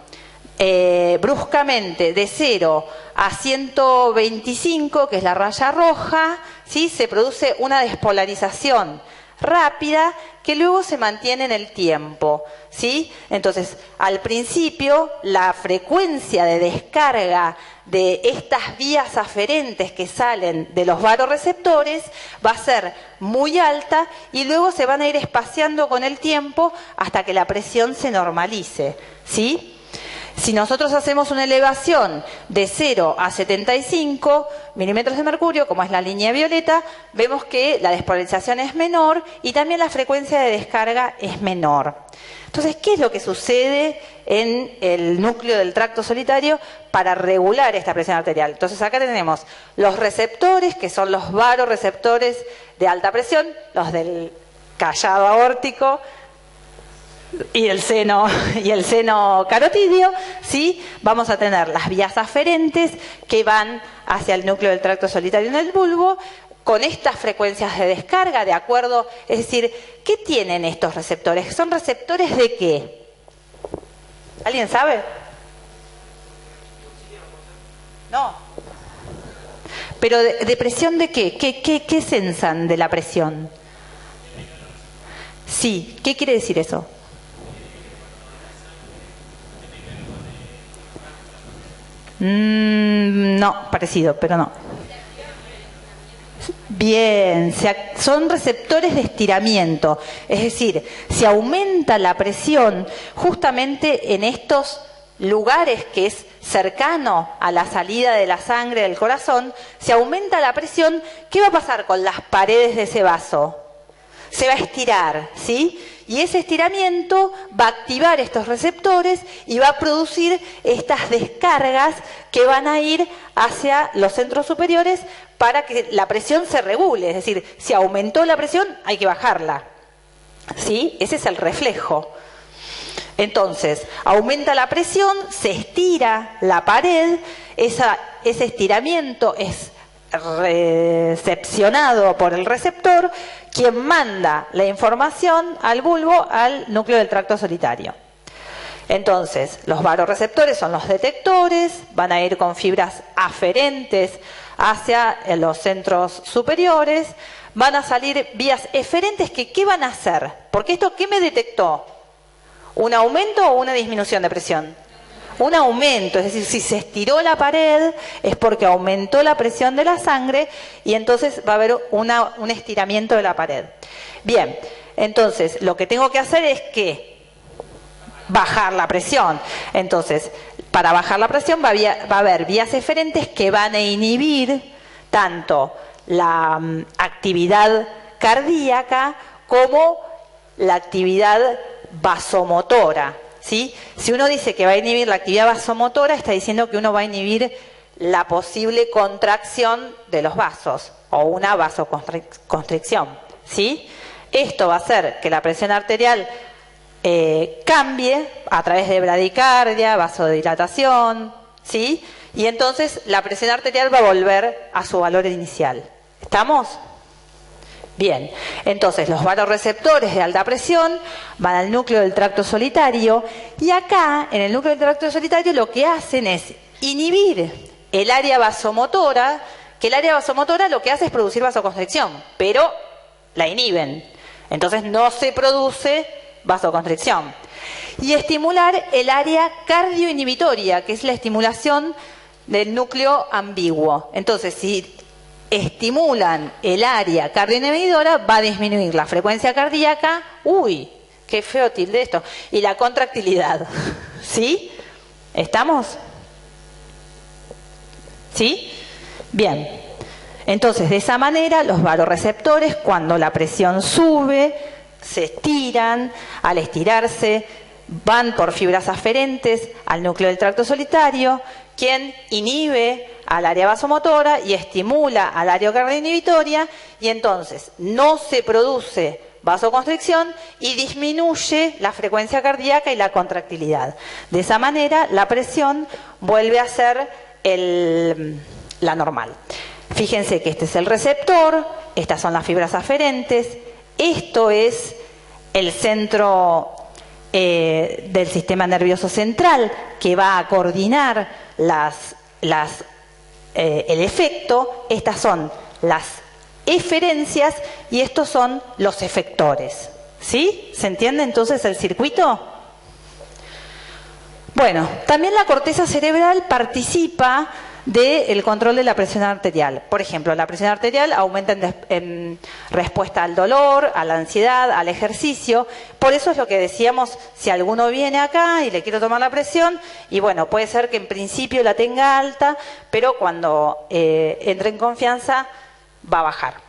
bruscamente de 0 a 125, que es la raya roja, ¿sí? Se produce una despolarización rápida que luego se mantiene en el tiempo, ¿sí? Entonces, al principio, la frecuencia de descarga de estas vías aferentes que salen de los varoreceptores va a ser muy alta y luego se van a ir espaciando con el tiempo hasta que la presión se normalice, ¿sí? Si nosotros hacemos una elevación de 0 a 75 milímetros de mercurio, como es la línea violeta, vemos que la despolarización es menor y también la frecuencia de descarga es menor. Entonces, ¿qué es lo que sucede en el núcleo del tracto solitario para regular esta presión arterial? Entonces, acá tenemos los receptores, que son los varoreceptores de alta presión, los del callado aórtico, y el seno carotidio, ¿sí? Vamos a tener las vías aferentes que van hacia el núcleo del tracto solitario en el bulbo, con estas frecuencias de descarga, de acuerdo, es decir, ¿qué tienen estos receptores? ¿Son receptores de qué? ¿Alguien sabe? No. ¿Pero de presión de qué? ¿Qué sensan de la presión? Sí, ¿qué quiere decir eso? No, parecido, pero no. Bien, son receptores de estiramiento, es decir, se aumenta la presión justamente en estos lugares que es cercano a la salida de la sangre del corazón, se aumenta la presión. ¿Qué va a pasar con las paredes de ese vaso? Se va a estirar, ¿sí? Y ese estiramiento va a activar estos receptores y va a producir estas descargas que van a ir hacia los centros superiores para que la presión se regule. Es decir, si aumentó la presión, hay que bajarla, ¿sí? Ese es el reflejo. Entonces, aumenta la presión, se estira la pared, ese estiramiento es recepcionado por el receptor, quien manda la información al bulbo, al núcleo del tracto solitario. Entonces, los varoreceptores son los detectores, van a ir con fibras aferentes hacia los centros superiores, van a salir vías eferentes que ¿qué van a hacer? Porque esto, ¿qué me detectó? ¿Un aumento o una disminución de presión? Un aumento, es decir, si se estiró la pared es porque aumentó la presión de la sangre y entonces va a haber un estiramiento de la pared. Bien, entonces lo que tengo que hacer es que bajar la presión. Entonces, para bajar la presión va a haber vías eferentes que van a inhibir tanto la actividad cardíaca como la actividad vasomotora, ¿sí? Si uno dice que va a inhibir la actividad vasomotora, está diciendo que uno va a inhibir la posible contracción de los vasos o una vasoconstricción, ¿sí? Esto va a hacer que la presión arterial cambie a través de bradicardia, vasodilatación, ¿sí? Y entonces la presión arterial va a volver a su valor inicial. ¿Estamos? Bien, entonces los varoreceptores de alta presión van al núcleo del tracto solitario y acá, en el núcleo del tracto solitario, lo que hacen es inhibir el área vasomotora, que el área vasomotora lo que hace es producir vasoconstricción, pero la inhiben. Entonces no se produce vasoconstricción. Y estimular el área cardioinhibitoria, que es la estimulación del núcleo ambiguo. Entonces, si estimulan el área cardioinhibidora, va a disminuir la frecuencia cardíaca, uy, qué feo tilde esto, y la contractilidad. ¿Sí? ¿Estamos? ¿Sí? Bien. Entonces, de esa manera, los varoreceptores, cuando la presión sube, se estiran, al estirarse, van por fibras aferentes al núcleo del tracto solitario, quien inhibe al área vasomotora y estimula al área cardioinhibitoria, y entonces no se produce vasoconstricción y disminuye la frecuencia cardíaca y la contractilidad. De esa manera, la presión vuelve a ser la normal. Fíjense que este es el receptor, estas son las fibras aferentes, esto es el centro del sistema nervioso central que va a coordinar el efecto. Estas son las eferencias y estos son los efectores. ¿Sí? ¿Se entiende entonces el circuito? Bueno, también la corteza cerebral participa del control de la presión arterial. Por ejemplo, la presión arterial aumenta en respuesta al dolor, a la ansiedad, al ejercicio. Por eso es lo que decíamos, si alguno viene acá y le quiero tomar la presión, y bueno, puede ser que en principio la tenga alta, pero cuando entre en confianza va a bajar.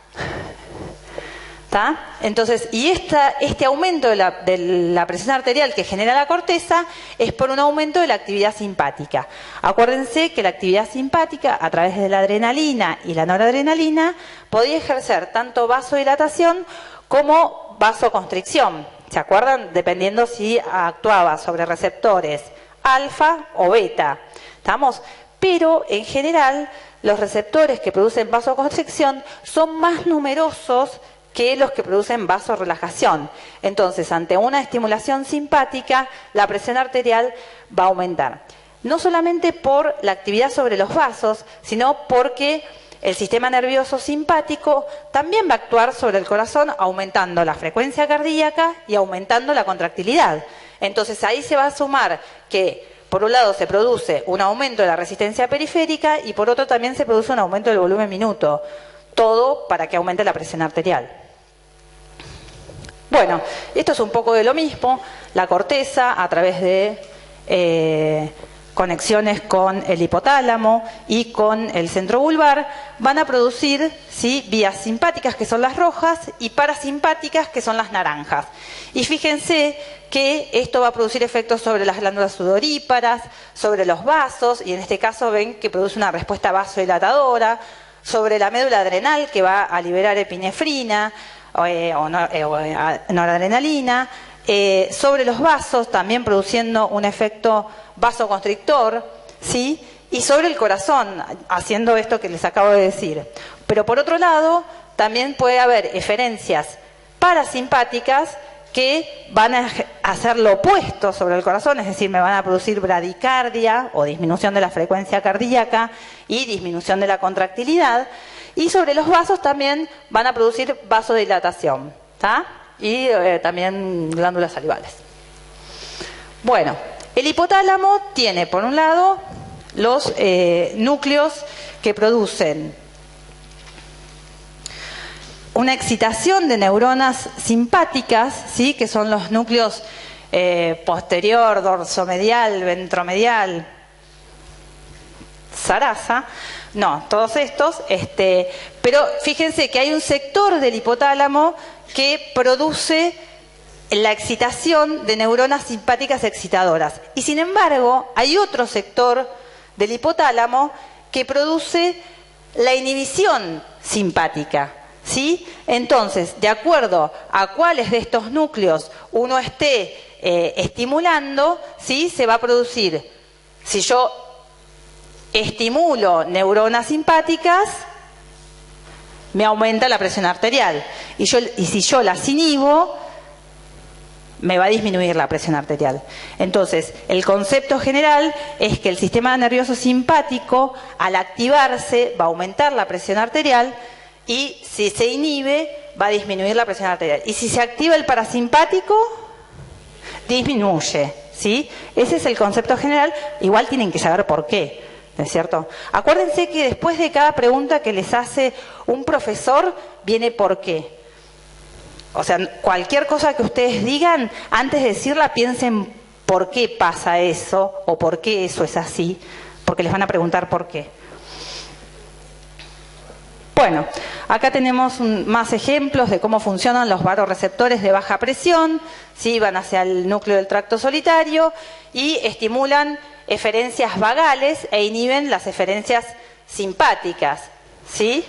¿Tá? Entonces, y este aumento de la presión arterial que genera la corteza es por un aumento de la actividad simpática. Acuérdense que la actividad simpática, a través de la adrenalina y la noradrenalina, podía ejercer tanto vasodilatación como vasoconstricción. ¿Se acuerdan? Dependiendo si actuaba sobre receptores alfa o beta. ¿Estamos? Pero, en general, los receptores que producen vasoconstricción son más numerosos que los que producen vasorelajación. Entonces, ante una estimulación simpática, la presión arterial va a aumentar. No solamente por la actividad sobre los vasos, sino porque el sistema nervioso simpático también va a actuar sobre el corazón, aumentando la frecuencia cardíaca y aumentando la contractilidad. Entonces, ahí se va a sumar que, por un lado, se produce un aumento de la resistencia periférica y por otro también se produce un aumento del volumen minuto. Todo para que aumente la presión arterial. Bueno, esto es un poco de lo mismo. La corteza, a través de conexiones con el hipotálamo y con el centro vulvar, van a producir, ¿sí?, vías simpáticas, que son las rojas, y parasimpáticas, que son las naranjas. Y fíjense que esto va a producir efectos sobre las glándulas sudoríparas, sobre los vasos, y en este caso ven que produce una respuesta vasodilatadora, sobre la médula adrenal, que va a liberar epinefrina, noradrenalina, sobre los vasos, también produciendo un efecto vasoconstrictor, ¿sí? Y sobre el corazón, haciendo esto que les acabo de decir. Pero por otro lado, también puede haber eferencias parasimpáticas que van a hacer lo opuesto sobre el corazón, es decir, me van a producir bradicardia o disminución de la frecuencia cardíaca y disminución de la contractilidad. Y sobre los vasos también van a producir vasodilatación, ¿tá? Y también glándulas salivales. Bueno, el hipotálamo tiene, por un lado, los núcleos que producen una excitación de neuronas simpáticas, ¿sí? Que son los núcleos posterior, dorsomedial, ventromedial, zaraza. No, todos estos, pero fíjense que hay un sector del hipotálamo que produce la excitación de neuronas simpáticas excitadoras. Y sin embargo, hay otro sector del hipotálamo que produce la inhibición simpática, ¿sí? Entonces, de acuerdo a cuáles de estos núcleos uno esté estimulando, ¿sí? Se va a producir, si yo estimulo neuronas simpáticas, me aumenta la presión arterial. Y si yo las inhibo, me va a disminuir la presión arterial. Entonces, el concepto general es que el sistema nervioso simpático, al activarse, va a aumentar la presión arterial, y si se inhibe, va a disminuir la presión arterial. Y si se activa el parasimpático, disminuye, ¿sí? Ese es el concepto general. Igual tienen que saber por qué, ¿no es cierto? Acuérdense que después de cada pregunta que les hace un profesor, viene por qué. O sea, cualquier cosa que ustedes digan, antes de decirla, piensen por qué pasa eso o por qué eso es así, porque les van a preguntar por qué. Bueno, acá tenemos más ejemplos de cómo funcionan los vasoreceptores de baja presión, ¿sí? Van hacia el núcleo del tracto solitario y estimulan eferencias vagales e inhiben las eferencias simpáticas, ¿sí?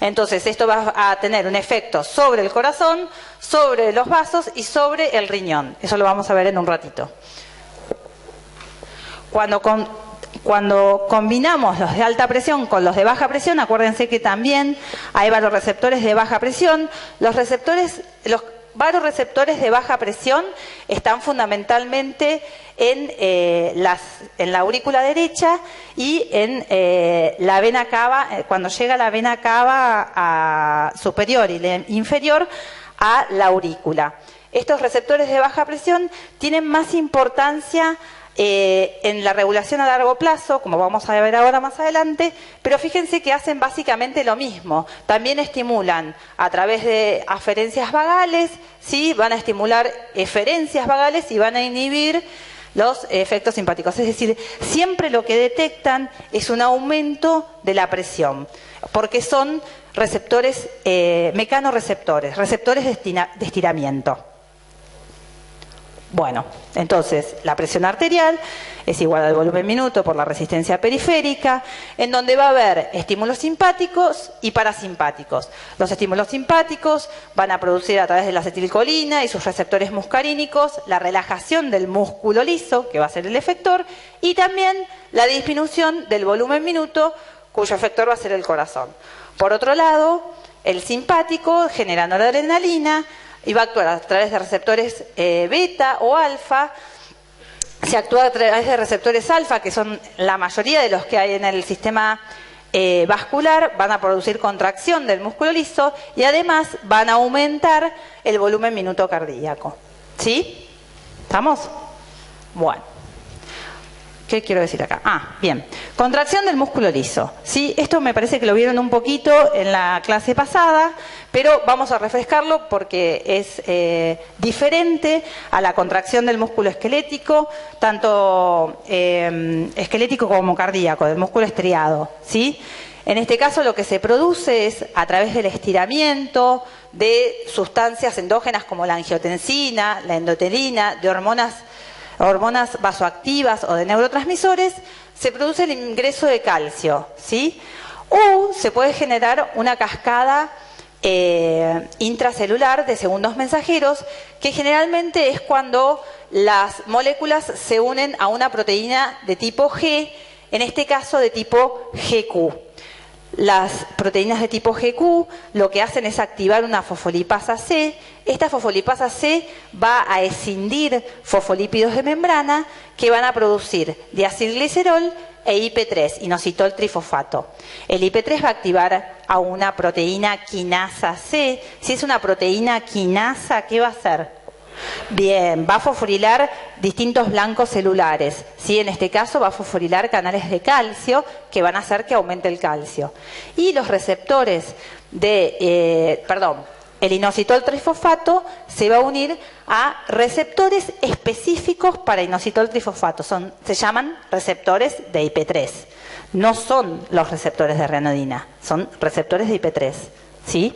Entonces, esto va a tener un efecto sobre el corazón, sobre los vasos y sobre el riñón. Eso lo vamos a ver en un ratito. Cuando combinamos los de alta presión con los de baja presión, acuérdense que también hay vasoreceptores de baja presión. Los vasoreceptores de baja presión están fundamentalmente en la aurícula derecha y en la vena cava, cuando llega la vena cava superior y la inferior a la aurícula. Estos receptores de baja presión tienen más importancia en la regulación a largo plazo, como vamos a ver ahora más adelante, pero fíjense que hacen básicamente lo mismo. También estimulan a través de aferencias vagales, ¿sí? Van a estimular eferencias vagales y van a inhibir los efectos simpáticos. Es decir, siempre lo que detectan es un aumento de la presión, porque son receptores, mecanorreceptores, receptores de estiramiento. Bueno, entonces la presión arterial es igual al volumen minuto por la resistencia periférica, en donde va a haber estímulos simpáticos y parasimpáticos. Los estímulos simpáticos van a producir a través de la acetilcolina y sus receptores muscarínicos la relajación del músculo liso, que va a ser el efector, y también la disminución del volumen minuto, cuyo efector va a ser el corazón. Por otro lado, el simpático genera noradrenalina y va a actuar a través de receptores beta o alfa. Se actúa a través de receptores alfa, que son la mayoría de los que hay en el sistema vascular, van a producir contracción del músculo liso y además van a aumentar el volumen minuto cardíaco. ¿Sí? ¿Estamos? Bueno. ¿Qué quiero decir acá? Bien. Contracción del músculo liso. ¿Sí? Esto me parece que lo vieron un poquito en la clase pasada, pero vamos a refrescarlo porque es diferente a la contracción del músculo esquelético, tanto esquelético como cardíaco, del músculo estriado. ¿Sí? En este caso lo que se produce es a través del estiramiento de sustancias endógenas como la angiotensina, la endotelina, de hormonas vasoactivas o de neurotransmisores, se produce el ingreso de calcio, ¿sí? O se puede generar una cascada intracelular de segundos mensajeros, que generalmente es cuando las moléculas se unen a una proteína de tipo G, en este caso de tipo GQ. Las proteínas de tipo GQ lo que hacen es activar una fosfolipasa C. Esta fosfolipasa C va a escindir fosfolípidos de membrana que van a producir diacilglicerol e IP3, inositol trifosfato. El IP3 va a activar a una proteína quinasa C. Si es una proteína quinasa, ¿qué va a hacer? Bien, va a fosforilar distintos blancos celulares. ¿Sí? En este caso va a fosforilar canales de calcio que van a hacer que aumente el calcio. Y los receptores el inositol trifosfato se va a unir a receptores específicos para inositol trifosfato. Se llaman receptores de IP3. No son los receptores de ranitidina, son receptores de IP3. ¿Sí?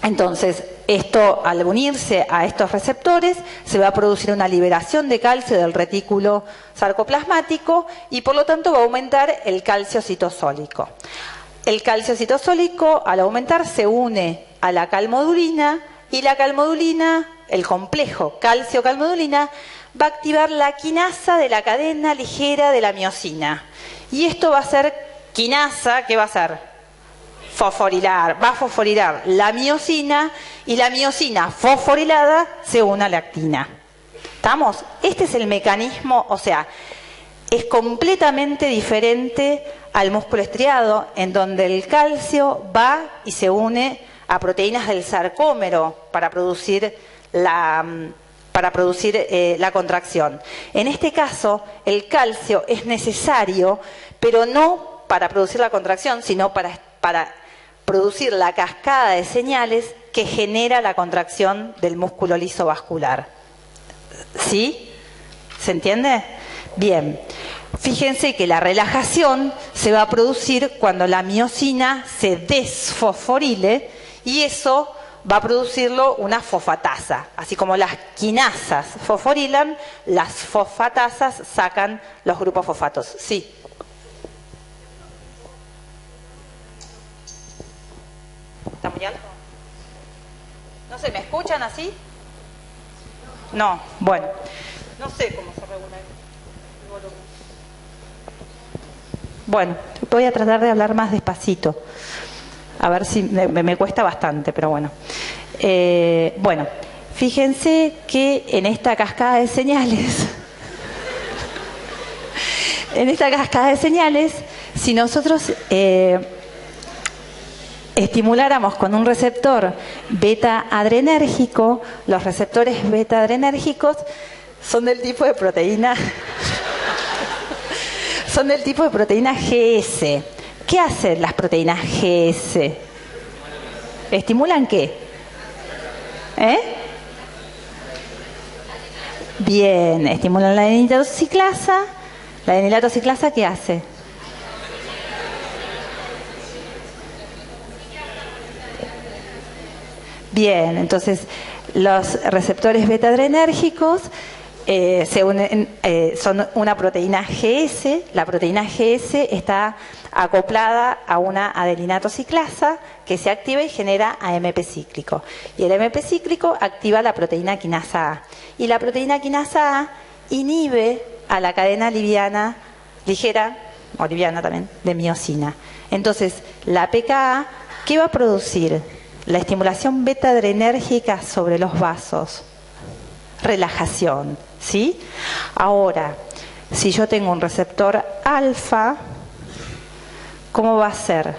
Entonces, esto, al unirse a estos receptores, se va a producir una liberación de calcio del retículo sarcoplasmático y por lo tanto va a aumentar el calcio citosólico. El calcio citosólico, al aumentar, se une a la calmodulina y la calmodulina, el complejo calcio-calmodulina, va a activar la quinasa de la cadena ligera de la miosina. Y esto va a ser quinasa, ¿qué va a hacer? Fosforilar, va a fosforilar la miosina y la miosina fosforilada se une a la actina. ¿Estamos? Este es el mecanismo, o sea, es completamente diferente al músculo estriado, en donde el calcio va y se une a proteínas del sarcómero para producir la contracción. En este caso, el calcio es necesario, pero no para producir la contracción, sino para producir la cascada de señales que genera la contracción del músculo liso vascular. ¿Sí? ¿Se entiende? Bien. Fíjense que la relajación se va a producir cuando la miosina se desfosforile y eso va a producirlo una fosfatasa. Así como las quinasas fosforilan, las fosfatasas sacan los grupos fosfatos. Sí. ¿Está muy alto? No sé, ¿me escuchan así? No, bueno. No sé cómo se regula el volumen. Bueno, voy a tratar de hablar más despacito. A ver si me cuesta bastante, pero bueno. Bueno, fíjense que en esta cascada de señales, si nosotros estimuláramos con un receptor beta adrenérgico, los receptores beta adrenérgicos son del tipo de proteína GS. ¿Qué hacen las proteínas GS? ¿Estimulan qué? Bien, estimulan la adenilatoxiclasa. ¿La adenilatoxiclasa qué hace? Bien, entonces los receptores beta adrenérgicos son una proteína GS. La proteína GS está acoplada a una adeninatociclasa que se activa y genera AMP cíclico. Y el AMP cíclico activa la proteína quinasa A. Y la proteína quinasa A inhibe a la cadena ligera, o liviana también, de miosina. Entonces, la pKa, ¿qué va a producir? La estimulación beta adrenérgica sobre los vasos. Relajación, ¿sí? Ahora, si yo tengo un receptor alfa, ¿cómo va a ser?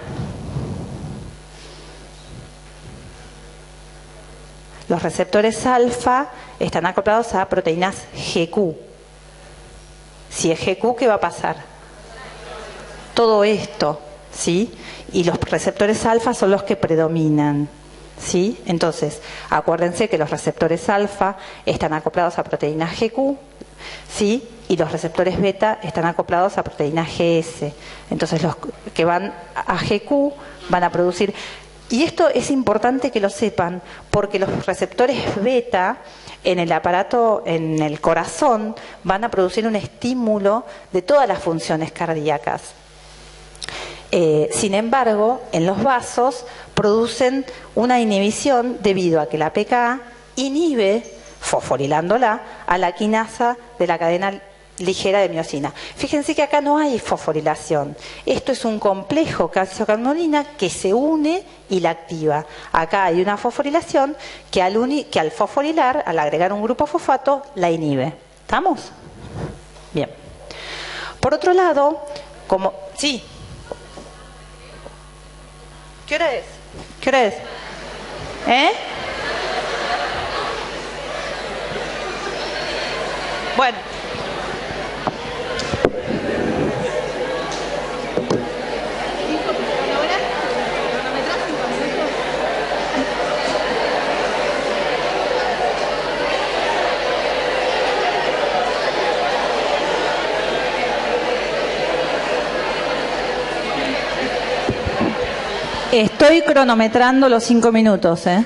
Los receptores alfa están acoplados a proteínas GQ. Si es GQ, ¿qué va a pasar? Todo esto, ¿sí? Y los receptores alfa son los que predominan, ¿sí? Entonces, acuérdense que los receptores alfa están acoplados a proteínas GQ, ¿sí? Y los receptores beta están acoplados a proteínas GS. Entonces, los que van a GQ van a producir... Y esto es importante que lo sepan, porque los receptores beta en el aparato, en el corazón, van a producir un estímulo de todas las funciones cardíacas. Sin embargo, en los vasos producen una inhibición debido a que la PKA inhibe, fosforilándola, a la quinasa de la cadena ligera de miosina. Fíjense que acá no hay fosforilación. Esto es un complejo calcio-carnolina que se une y la activa. Acá hay una fosforilación que al fosforilar, al agregar un grupo fosfato, la inhibe. ¿Estamos? Bien. Por otro lado, como... Sí. ¿Qué hora es? ¿Qué hora es? ¿Eh? Bueno. Estoy cronometrando los 5 minutos, ¿eh?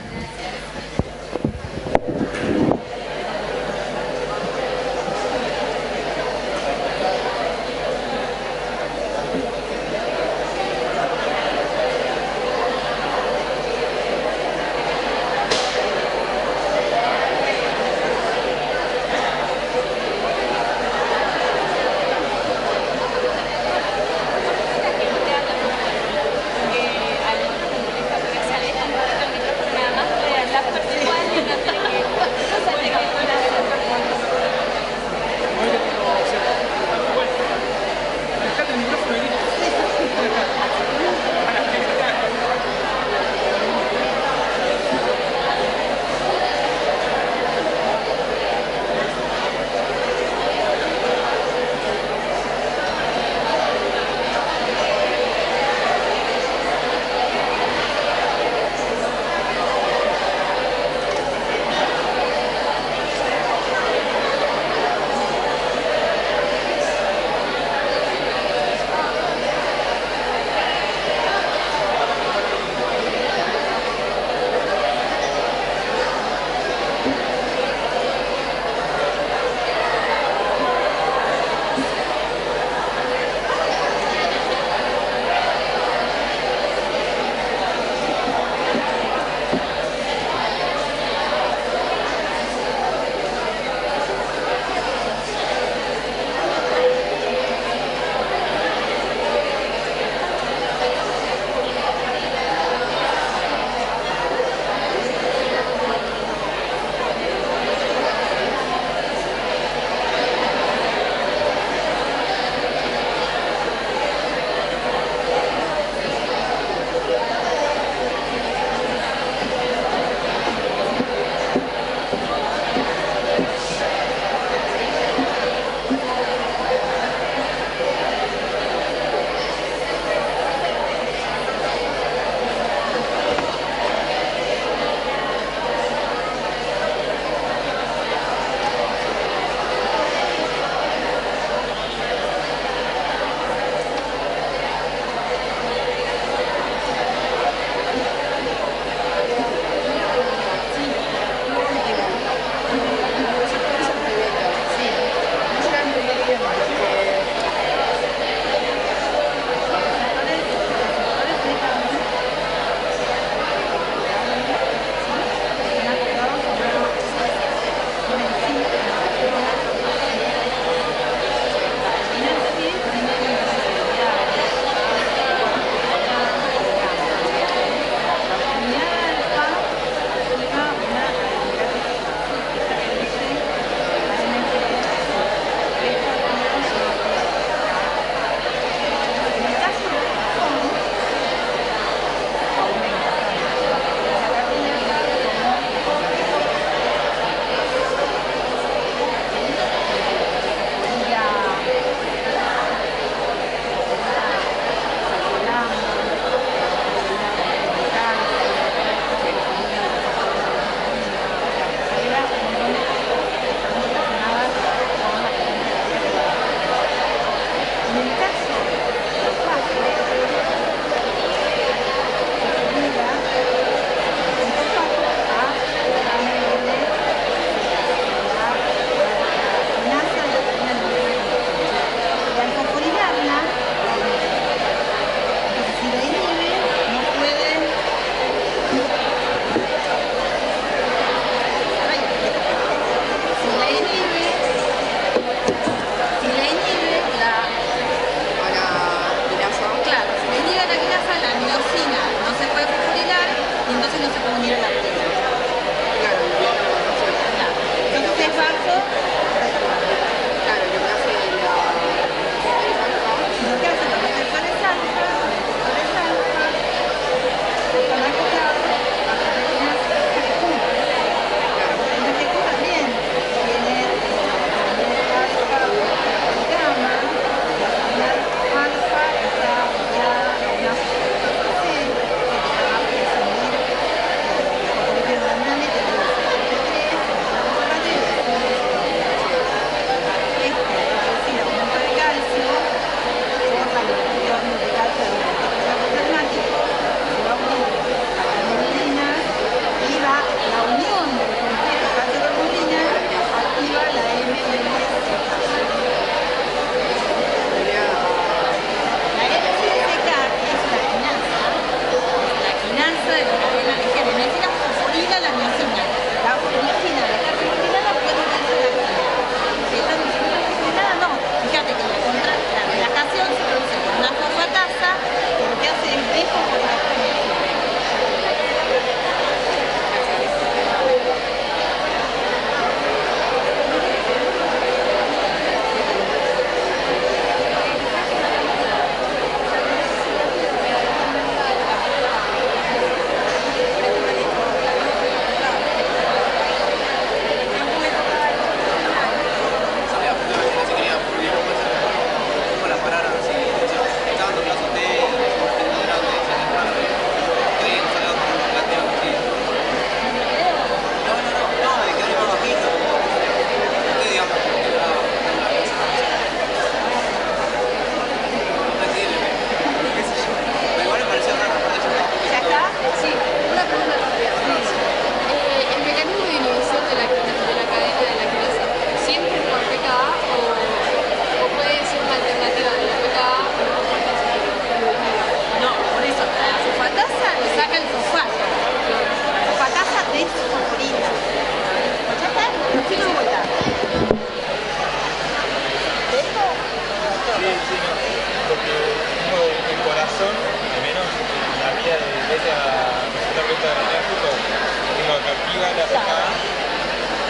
activa la PKA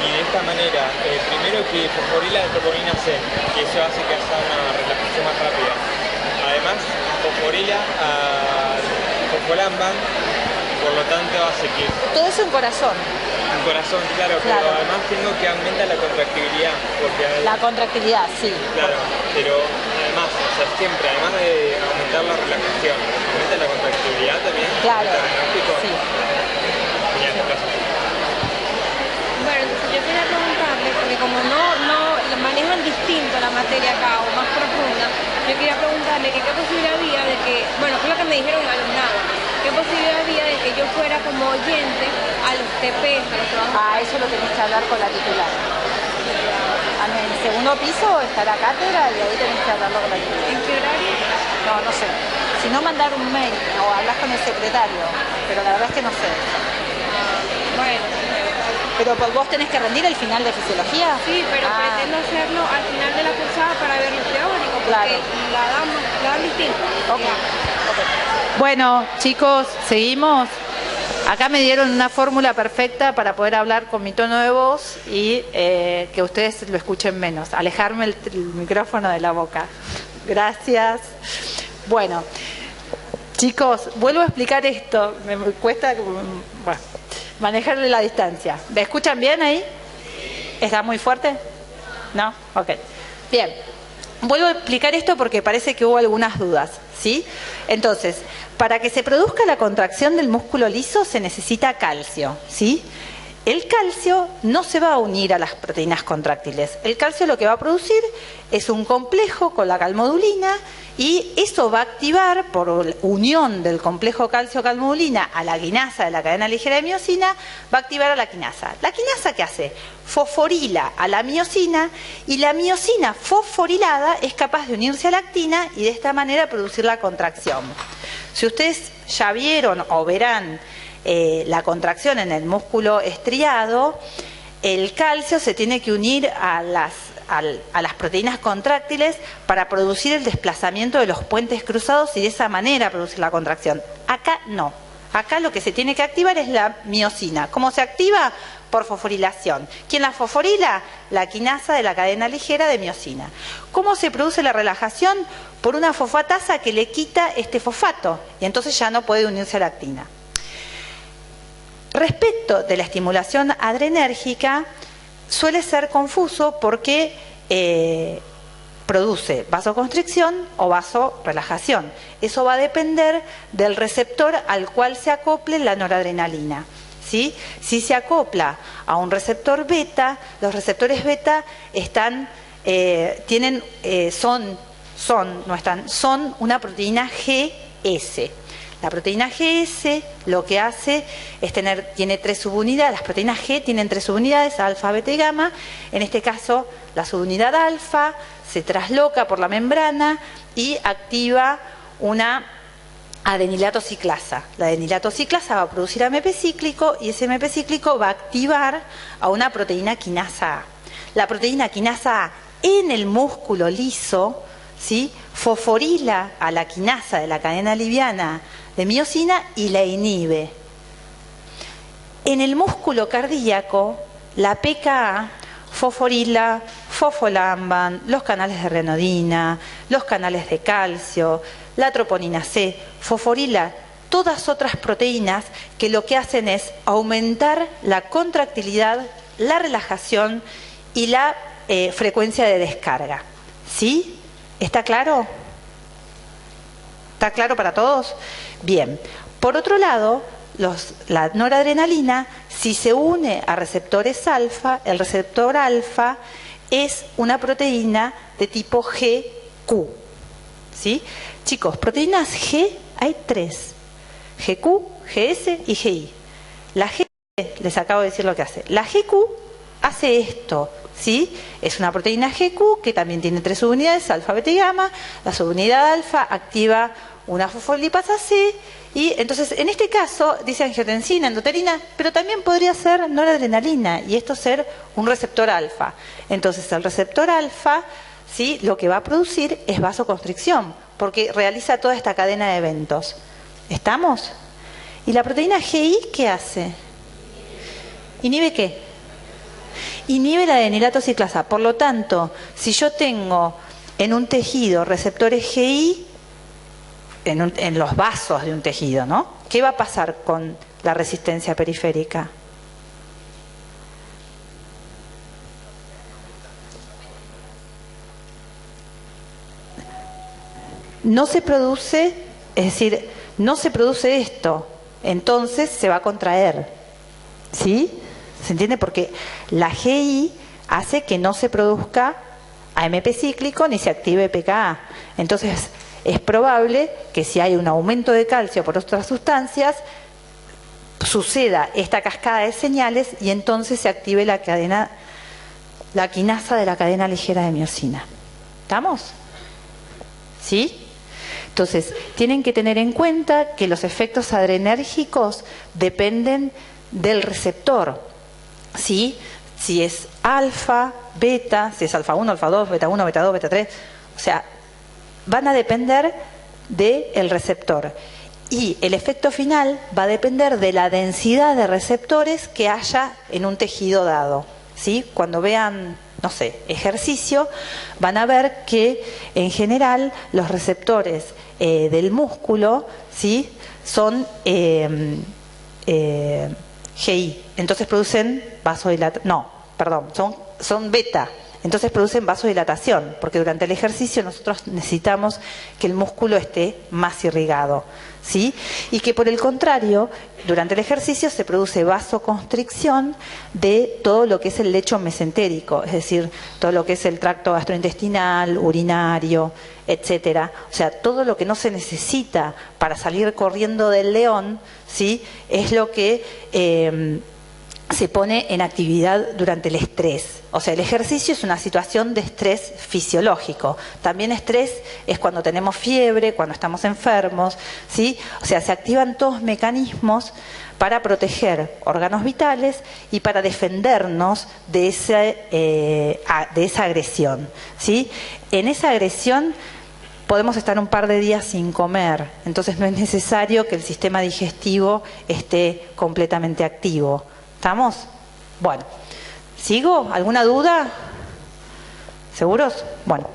y de esta manera, primero que fosforila la troponina C, que eso hace que haya una relajación más rápida. Además, fosforila al fosfolamban, por lo tanto hace que... Todo eso en corazón. Un corazón, claro, pero además tengo que aumentar la contractibilidad. Porque la contractilidad, sí. Claro, pero además, o sea, siempre, además de aumentar la relajación, aumenta la contractibilidad también. Claro, sí. Genial, gracias. Bueno, entonces yo quería preguntarle, porque como no manejan distinto la materia acá, o más profunda, yo quería preguntarle que qué posibilidad había de que, bueno, fue lo que me dijeron el alumnado, qué posibilidad había de que yo fuera como oyente a los TPs, a los trabajos. Eso lo tenés que hablar con la titular. En el segundo piso está la cátedra y ahí tenés que hablarlo con la titular. ¿En qué horario? No sé. Si no, mandar un mail o hablas con el secretario, pero la verdad es que no sé. Bueno. ¿Pero vos tenés que rendir el final de fisiología? Sí, pero pretendo hacerlo al final de la cursada para ver los teóricos, porque claro, la dan distinto. Okay. Bueno, chicos, seguimos. Acá me dieron una fórmula perfecta para poder hablar con mi tono de voz y que ustedes lo escuchen menos. Alejarme el micrófono de la boca. Gracias. Bueno, chicos, vuelvo a explicar esto. Me cuesta manejarle la distancia. ¿Me escuchan bien ahí? ¿Está muy fuerte? ¿No? Ok. Bien. Vuelvo a explicar esto porque parece que hubo algunas dudas, ¿sí? Entonces, para que se produzca la contracción del músculo liso se necesita calcio, ¿sí? El calcio no se va a unir a las proteínas contráctiles. El calcio lo que va a producir es un complejo con la calmodulina y eso va a activar, por unión del complejo calcio-calmodulina a la quinasa de la cadena ligera de miosina, va a activar a la quinasa. ¿La quinasa qué hace? Fosforila a la miosina y la miosina fosforilada es capaz de unirse a la actina y de esta manera producir la contracción. Si ustedes ya vieron o verán la contracción en el músculo estriado, el calcio se tiene que unir a las proteínas contráctiles para producir el desplazamiento de los puentes cruzados y de esa manera producir la contracción. Acá no. Acá lo que se tiene que activar es la miosina. ¿Cómo se activa? Por fosforilación. ¿Quién la fosforila? La quinasa de la cadena ligera de miosina. ¿Cómo se produce la relajación? Por una fosfatasa que le quita este fosfato y entonces ya no puede unirse a la actina. Respecto de la estimulación adrenérgica, suele ser confuso porque produce vasoconstricción o vasorelajación. Eso va a depender del receptor al cual se acople la noradrenalina, ¿sí? Si se acopla a un receptor beta, los receptores beta son una proteína GS. La proteína GS lo que hace es tiene tres subunidades. Las proteínas G tienen tres subunidades, alfa, beta y gamma. En este caso, la subunidad alfa se trasloca por la membrana y activa una adenilato ciclasa. La adenilato ciclasa va a producir AMP cíclico y ese AMP cíclico va a activar a una proteína quinasa A. La proteína quinasa A en el músculo liso, ¿sí?, fosforila a la quinasa de la cadena liviana de miosina y la inhibe. En el músculo cardíaco, la PKA fosforila, fosfolamban, los canales de renodina, los canales de calcio, la troponina C, fosforila todas otras proteínas que lo que hacen es aumentar la contractilidad, la relajación y la frecuencia de descarga. ¿Sí? ¿Está claro? ¿Está claro para todos? Bien. Por otro lado, la noradrenalina, si se une a receptores alfa, el receptor alfa es una proteína de tipo GQ. ¿Sí? Chicos, proteínas G hay tres: GQ, GS y GI. La G, les acabo de decir lo que hace. La GQ hace esto, ¿sí? Es una proteína GQ que también tiene tres subunidades, alfa, beta y gamma. La subunidad alfa activa una fosfolipasa C y entonces en este caso dice angiotensina, endoterina, pero también podría ser noradrenalina y esto ser un receptor alfa. Entonces el receptor alfa, ¿sí?, lo que va a producir es vasoconstricción porque realiza toda esta cadena de eventos. ¿Estamos? ¿Y la proteína GI qué hace? ¿Inhibe qué? Inhibe la adenilato ciclasa. Por lo tanto, si yo tengo en un tejido receptores GI, en los vasos de un tejido, ¿no? ¿Qué va a pasar con la resistencia periférica? No se produce, es decir, no se produce esto, entonces se va a contraer, ¿sí? ¿Se entiende? Porque la GI hace que no se produzca AMP cíclico ni se active pKa. Entonces, es probable que si hay un aumento de calcio por otras sustancias, suceda esta cascada de señales y entonces se active la quinasa de la cadena ligera de miosina. ¿Estamos? ¿Sí? Entonces, tienen que tener en cuenta que los efectos adrenérgicos dependen del receptor. ¿Sí? Si es alfa, beta, si es alfa 1, alfa 2, beta 1, beta 2, beta 3, o sea, van a depender del receptor. Y el efecto final va a depender de la densidad de receptores que haya en un tejido dado. ¿Sí? Cuando vean, no sé, ejercicio, van a ver que en general los receptores del músculo, ¿sí? Son GI. Entonces producen vasodilatación. No, perdón, son beta. Entonces producen vasodilatación, porque durante el ejercicio nosotros necesitamos que el músculo esté más irrigado, ¿sí? Y que por el contrario, durante el ejercicio se produce vasoconstricción de todo lo que es el lecho mesentérico, es decir, todo lo que es el tracto gastrointestinal, urinario, etcétera. O sea, todo lo que no se necesita para salir corriendo del león, ¿sí? Es lo que se pone en actividad durante el estrés. O sea, el ejercicio es una situación de estrés fisiológico. También estrés es cuando tenemos fiebre, cuando estamos enfermos, ¿sí? O sea, se activan todos mecanismos para proteger órganos vitales y para defendernos de esa agresión, ¿sí? En esa agresión podemos estar un par de días sin comer, entonces no es necesario que el sistema digestivo esté completamente activo. ¿Estamos? Bueno, ¿sigo? ¿Alguna duda? ¿Seguros? Bueno,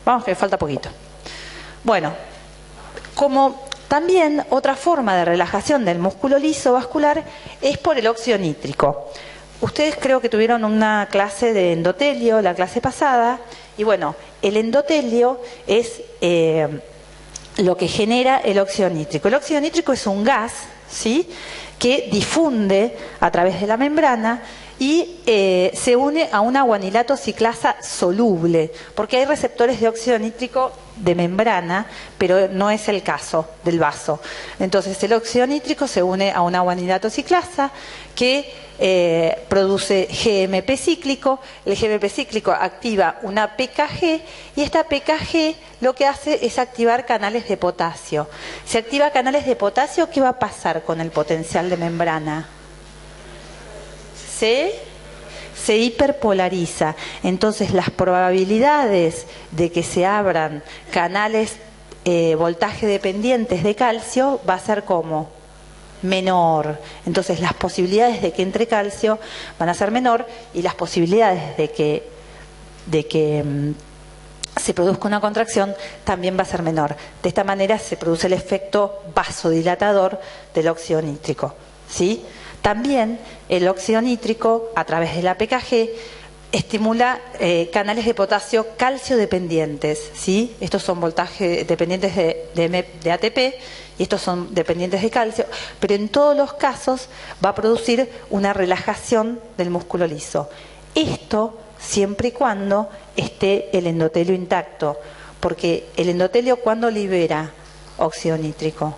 vamos que falta poquito. Bueno, como también otra forma de relajación del músculo liso vascular es por el óxido nítrico. Ustedes creo que tuvieron una clase de endotelio la clase pasada, y bueno, el endotelio es lo que genera el óxido nítrico. El óxido nítrico es un gas, ¿sí?, que difunde a través de la membrana y se une a una guanilato ciclasa soluble, porque hay receptores de óxido nítrico de membrana, pero no es el caso del vaso. Entonces el óxido nítrico se une a una guanilato ciclasa que produce GMP cíclico. El GMP cíclico activa una PKG y esta PKG lo que hace es activar canales de potasio. Si activa canales de potasio, ¿qué va a pasar con el potencial de membrana? Se hiperpolariza. Entonces las probabilidades de que se abran canales voltaje dependientes de calcio va a ser como menor. Entonces las posibilidades de que entre calcio van a ser menor y las posibilidades de que se produzca una contracción también va a ser menor. De esta manera se produce el efecto vasodilatador del óxido nítrico, ¿sí? También el óxido nítrico, a través de la PKG, estimula canales de potasio calcio dependientes, ¿sí? Estos son voltaje dependientes de ATP y estos son dependientes de calcio, pero en todos los casos va a producir una relajación del músculo liso. Esto siempre y cuando esté el endotelio intacto, porque el endotelio, ¿cuándo libera óxido nítrico?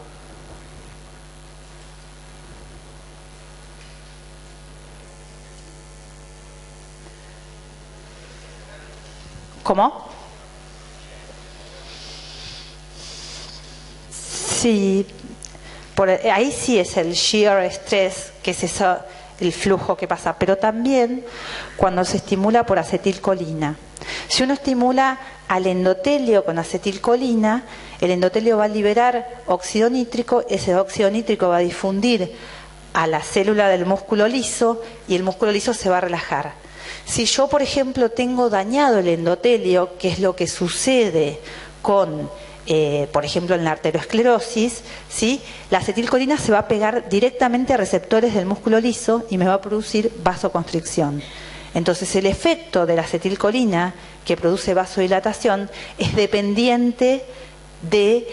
¿Cómo? Sí, ahí sí es el shear stress, que es eso, el flujo que pasa, pero también cuando se estimula por acetilcolina. Si uno estimula al endotelio con acetilcolina, el endotelio va a liberar óxido nítrico, ese óxido nítrico va a difundir a la célula del músculo liso y el músculo liso se va a relajar. Si yo, por ejemplo, tengo dañado el endotelio, que es lo que sucede con, por ejemplo, en la arteriosclerosis, ¿sí?, la acetilcolina se va a pegar directamente a receptores del músculo liso y me va a producir vasoconstricción. Entonces, el efecto de la acetilcolina que produce vasodilatación es dependiente de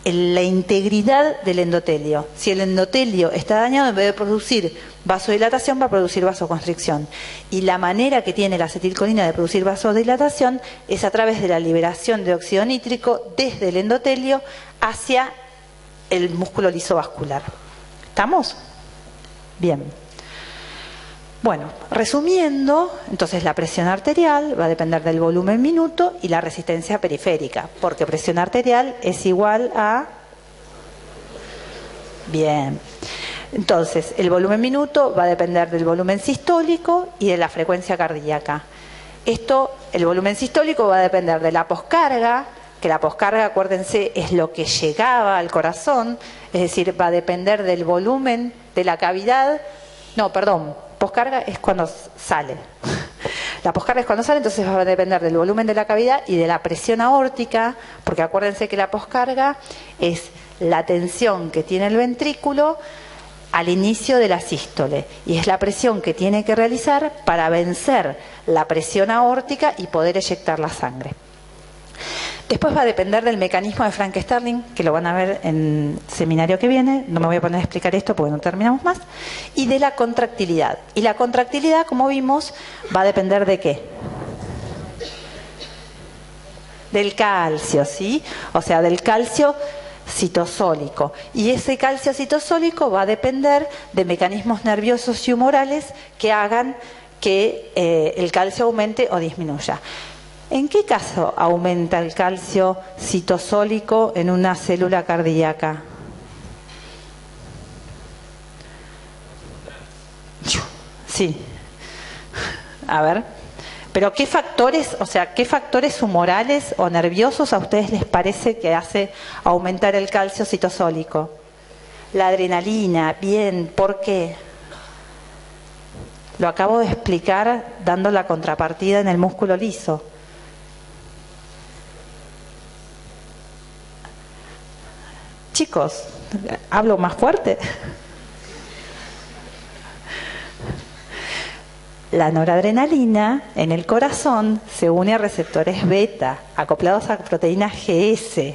la integridad del endotelio. Si el endotelio está dañado, en vez de producir vasodilatación, va a producir vasoconstricción. Y la manera que tiene la acetilcolina de producir vasodilatación es a través de la liberación de óxido nítrico desde el endotelio hacia el músculo liso vascular. ¿Estamos? Bien. Bueno, resumiendo, entonces la presión arterial va a depender del volumen minuto y la resistencia periférica, porque presión arterial es igual a... Bien. Entonces, el volumen minuto va a depender del volumen sistólico y de la frecuencia cardíaca. Esto, el volumen sistólico va a depender de la poscarga, que la poscarga, acuérdense, es lo que llegaba al corazón, es decir, va a depender del volumen de la cavidad. No, perdón, poscarga es cuando sale. La poscarga es cuando sale, entonces va a depender del volumen de la cavidad y de la presión aórtica, porque acuérdense que la poscarga es la tensión que tiene el ventrículo al inicio de la sístole y es la presión que tiene que realizar para vencer la presión aórtica y poder eyectar la sangre. Después va a depender del mecanismo de Frank Starling, que lo van a ver en el seminario que viene, no me voy a poner a explicar esto porque no terminamos más, y de la contractilidad. Y la contractilidad, como vimos, va a depender de ¿qué? Del calcio, ¿sí? O sea, del calcio citosólico. Y ese calcio citosólico va a depender de mecanismos nerviosos y humorales que hagan que el calcio aumente o disminuya. ¿En qué caso aumenta el calcio citosólico en una célula cardíaca? Sí. A ver. Pero ¿qué factores, o sea, qué factores humorales o nerviosos a ustedes les parece que hace aumentar el calcio citosólico? La adrenalina, bien, ¿por qué? Lo acabo de explicar dando la contrapartida en el músculo liso. Chicos, ¿hablo más fuerte? La noradrenalina en el corazón se une a receptores beta, acoplados a proteínas GS.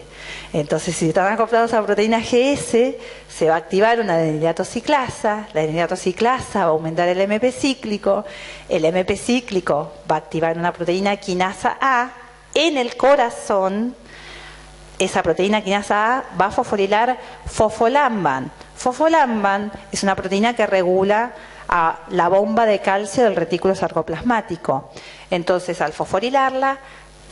Entonces, si están acoplados a proteínas GS, se va a activar una adenilatoxiclasa. La adenilatoxiclasa va a aumentar el MP cíclico. El MP cíclico va a activar una proteína quinasa A en el corazón. Esa proteína quinasa A va a fosforilar fosfolamban. Fosfolamban es una proteína que regula a la bomba de calcio del retículo sarcoplasmático. Entonces, al fosforilarla,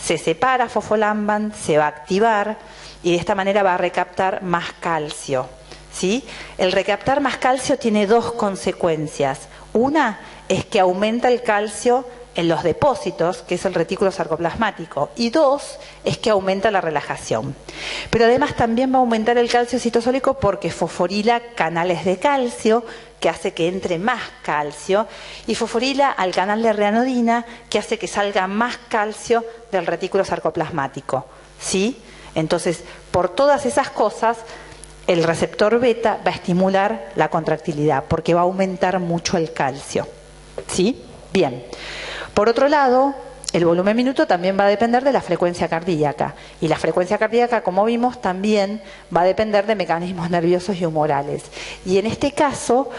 se separa fosfolamban, se va a activar y de esta manera va a recaptar más calcio, ¿sí? El recaptar más calcio tiene dos consecuencias. Una es que aumenta el calcio en los depósitos, que es el retículo sarcoplasmático, y dos, es que aumenta la relajación. Pero además también va a aumentar el calcio citosólico porque fosforila canales de calcio, que hace que entre más calcio, y fosforila al canal de reanodina, que hace que salga más calcio del retículo sarcoplasmático, ¿sí? Entonces, por todas esas cosas, el receptor beta va a estimular la contractilidad, porque va a aumentar mucho el calcio, ¿sí? Bien. Por otro lado, el volumen minuto también va a depender de la frecuencia cardíaca. Y la frecuencia cardíaca, como vimos, también va a depender de mecanismos nerviosos y humorales. Y en este caso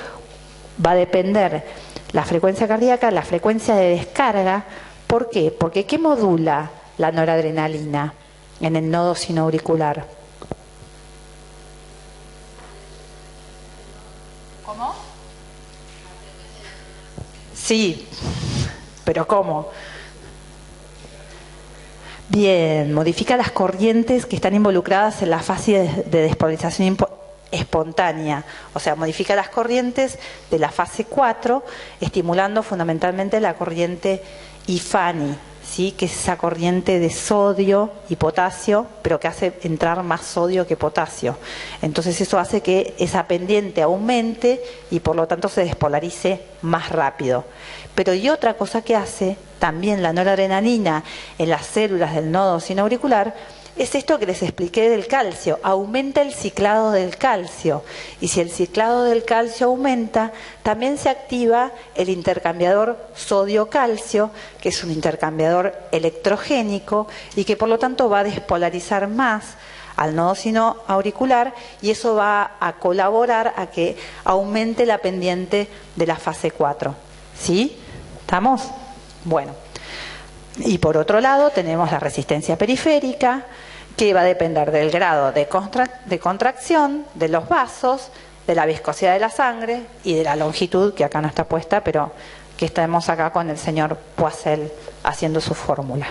va a depender la frecuencia cardíaca, la frecuencia de descarga. ¿Por qué? Porque ¿qué modula la noradrenalina en el nodo sinoauricular? ¿Cómo? Sí. ¿Pero cómo? Bien, modifica las corrientes que están involucradas en la fase de despolarización espontánea, o sea, modifica las corrientes de la fase 4, estimulando fundamentalmente la corriente IFANI, ¿sí? Que es esa corriente de sodio y potasio, pero que hace entrar más sodio que potasio. Entonces eso hace que esa pendiente aumente y por lo tanto se despolarice más rápido. Pero y otra cosa que hace también la noradrenalina en las células del nodo sinoauricular es esto que les expliqué del calcio, aumenta el ciclado del calcio, y si el ciclado del calcio aumenta, también se activa el intercambiador sodio-calcio, que es un intercambiador electrogénico y que por lo tanto va a despolarizar más al nodo sinoauricular, y eso va a colaborar a que aumente la pendiente de la fase 4. ¿Sí? ¿Estamos? Bueno. Y por otro lado tenemos la resistencia periférica, que va a depender del grado de contracción de los vasos, de la viscosidad de la sangre y de la longitud, que acá no está puesta, pero que estamos acá con el señor Poiseuille haciendo su fórmula.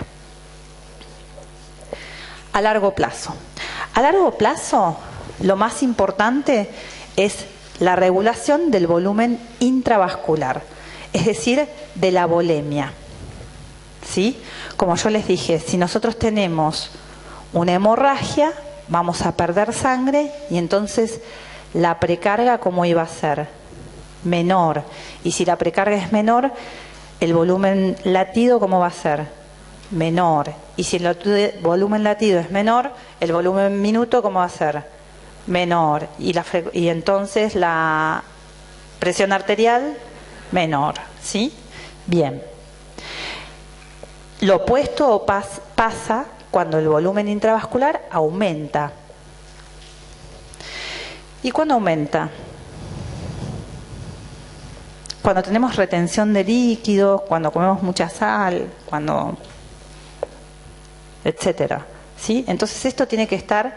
A largo plazo. A largo plazo, lo más importante es la regulación del volumen intravascular, es decir, de la volemia. ¿Sí? Como yo les dije, si nosotros tenemos una hemorragia, vamos a perder sangre y entonces la precarga, ¿cómo iba a ser? Menor. Y si la precarga es menor, el volumen latido, ¿cómo va a ser? Menor. Y si el volumen latido es menor, el volumen minuto, ¿cómo va a ser? Menor. Y entonces la presión arterial, menor. ¿Sí? Bien. Lo opuesto pasa cuando el volumen intravascular aumenta. ¿Y cuándo aumenta? Cuando tenemos retención de líquidos, cuando comemos mucha sal, cuando etcétera. ¿Sí? Entonces esto tiene que estar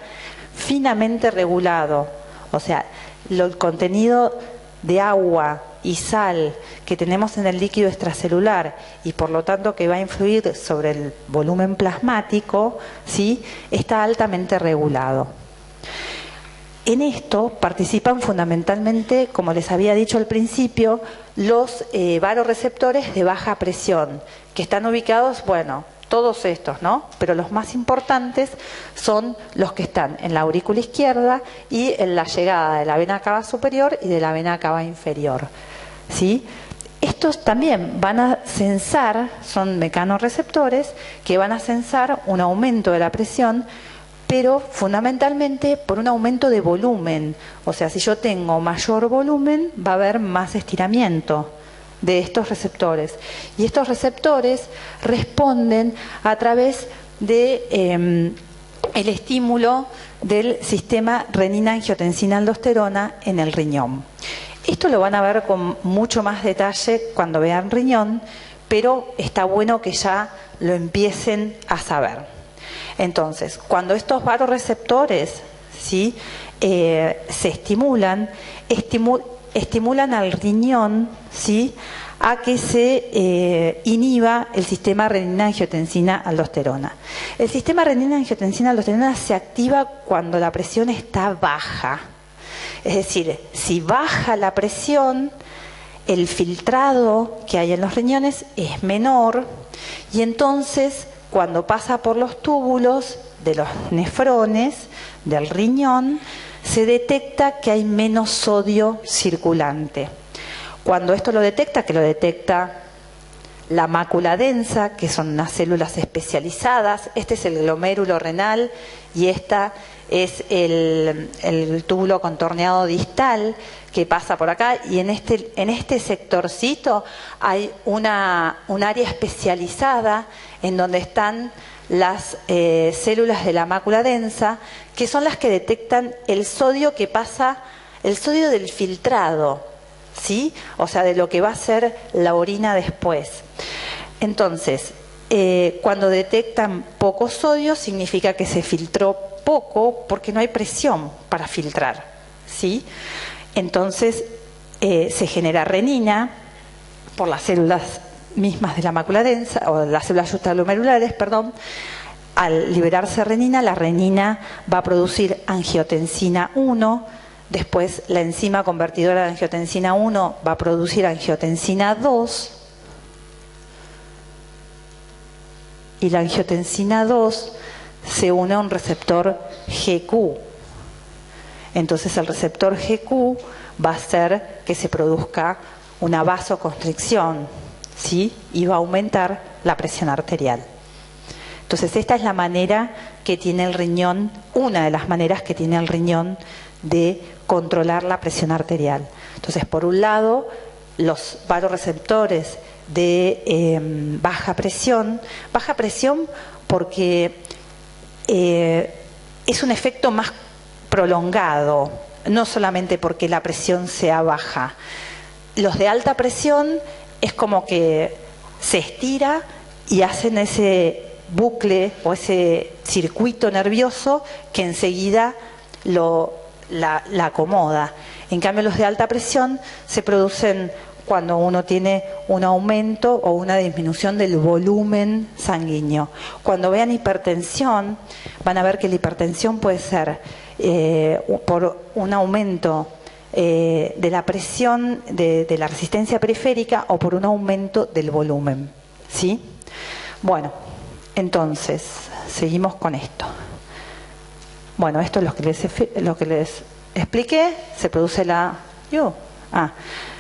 finamente regulado. O sea, el contenido de agua y sal que tenemos en el líquido extracelular y por lo tanto que va a influir sobre el volumen plasmático, ¿sí? Está altamente regulado. En esto participan fundamentalmente, como les había dicho al principio, los varoreceptores de baja presión, que están ubicados, bueno, todos estos, ¿no? Pero los más importantes son los que están en la aurícula izquierda y en la llegada de la vena cava superior y de la vena cava inferior. ¿Sí? Estos también van a censar, son mecanorreceptores que van a censar un aumento de la presión, pero fundamentalmente por un aumento de volumen. O sea, si yo tengo mayor volumen, va a haber más estiramiento de estos receptores. Y estos receptores responden a través de el estímulo del sistema renina-angiotensina-aldosterona en el riñón. Esto lo van a ver con mucho más detalle cuando vean riñón, pero está bueno que ya lo empiecen a saber. Entonces, cuando estos varoreceptores, ¿sí? Se estimulan al riñón, ¿sí? A que se inhiba el sistema renina-angiotensina-aldosterona. El sistema renina-angiotensina-aldosterona se activa cuando la presión está baja. Es decir, si baja la presión, el filtrado que hay en los riñones es menor y entonces cuando pasa por los túbulos de los nefrones del riñón, se detecta que hay menos sodio circulante. Cuando esto lo detecta, que lo detecta la mácula densa, que son unas células especializadas, este es el glomérulo renal y esta es el túbulo contorneado distal que pasa por acá, y en este sectorcito hay un área especializada en donde están las células de la mácula densa, que son las que detectan el sodio que pasa, el sodio del filtrado, ¿sí? O sea, de lo que va a ser la orina después. Entonces, cuando detectan poco sodio, significa que se filtró poco porque no hay presión para filtrar, ¿sí? Entonces, se genera renina por las células mismas de la mácula densa, o las células extraglomerulares, perdón. Al liberarse renina, la renina va a producir angiotensina 1, después la enzima convertidora de angiotensina 1 va a producir angiotensina 2, y la angiotensina 2 se une a un receptor GQ. Entonces el receptor GQ va a hacer que se produzca una vasoconstricción, ¿sí? Y va a aumentar la presión arterial. Entonces esta es la manera que tiene el riñón, una de las maneras que tiene el riñón de controlar la presión arterial. Entonces, por un lado, los vasoreceptores de baja presión porque es un efecto más prolongado, no solamente porque la presión sea baja. Los de alta presión es como que se estira y hacen ese bucle o ese circuito nervioso que enseguida la acomoda. En cambio, los de alta presión se producen cuando uno tiene un aumento o una disminución del volumen sanguíneo. Cuando vean hipertensión, van a ver que la hipertensión puede ser por un aumento de la presión de la resistencia periférica o por un aumento del volumen, ¿sí? Bueno, entonces, seguimos con esto. Bueno, esto es lo que les expliqué. Se produce la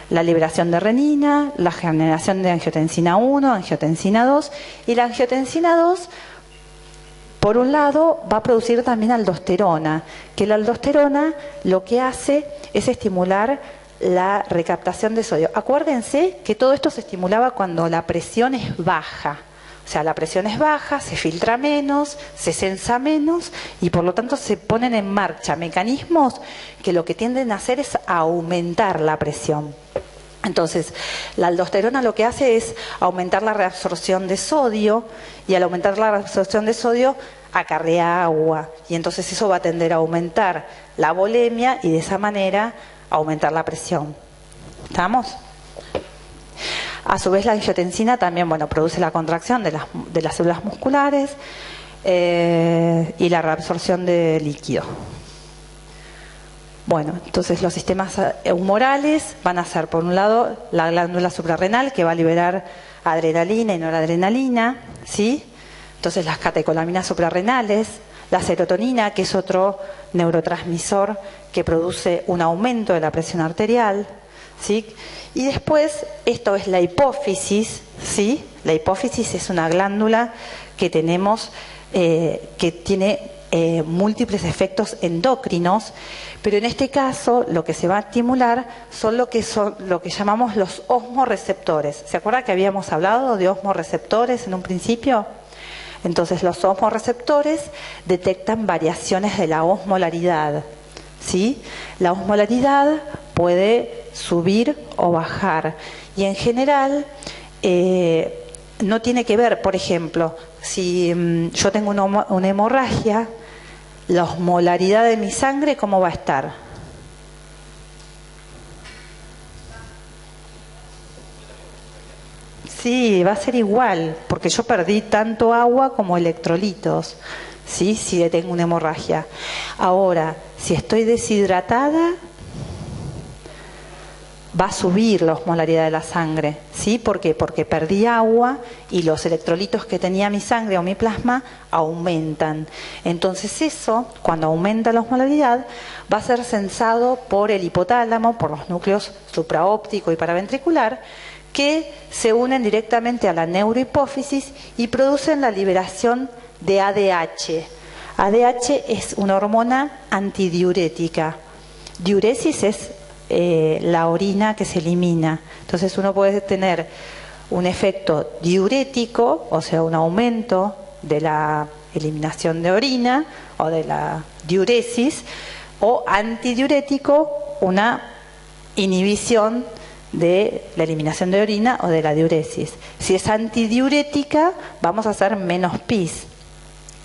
liberación de renina, la generación de angiotensina 1, angiotensina 2, y la angiotensina 2, por un lado, va a producir también aldosterona, que la aldosterona lo que hace es estimular la recaptación de sodio. Acuérdense que todo esto se estimulaba cuando la presión es baja. O sea, la presión es baja, se filtra menos, se sensa menos y por lo tanto se ponen en marcha mecanismos que lo que tienden a hacer es aumentar la presión. Entonces, la aldosterona lo que hace es aumentar la reabsorción de sodio y al aumentar la reabsorción de sodio acarrea agua y entonces eso va a tender a aumentar la volemia y de esa manera aumentar la presión. ¿Estamos? A su vez la angiotensina también, produce la contracción de las células musculares y la reabsorción de líquido. Bueno, entonces los sistemas humorales van a ser, por un lado, la glándula suprarrenal que va a liberar adrenalina y noradrenalina, ¿sí? Entonces las catecolaminas suprarrenales, la serotonina, que es otro neurotransmisor que produce un aumento de la presión arterial, ¿sí? Y después, esto es la hipófisis, ¿sí? La hipófisis es una glándula que tenemos que tiene múltiples efectos endocrinos, pero en este caso lo que se va a estimular son lo que llamamos los osmoreceptores. ¿Se acuerda que habíamos hablado de osmoreceptores en un principio? Entonces los osmoreceptores detectan variaciones de la osmolaridad, ¿sí? La osmolaridad puede subir o bajar y en general no tiene que ver, por ejemplo, si yo tengo una hemorragia, la osmolaridad de mi sangre, ¿cómo va a estar? Sí, va a ser igual, porque yo perdí tanto agua como electrolitos, ¿sí? Si tengo una hemorragia. Ahora, si estoy deshidratada, va a subir la osmolaridad de la sangre, ¿sí? ¿Por qué? Porque perdí agua y los electrolitos que tenía mi sangre o mi plasma aumentan. Entonces eso, cuando aumenta la osmolaridad, va a ser sensado por el hipotálamo, por los núcleos supraóptico y paraventricular, que se unen directamente a la neurohipófisis y producen la liberación de ADH. ADH es una hormona antidiurética. Diuresis es la orina que se elimina. Entonces uno puede tener un efecto diurético, o sea, un aumento de la eliminación de orina o de la diuresis, o antidiurético, una inhibición de la eliminación de orina o de la diuresis. Si es antidiurética, vamos a hacer menos pis.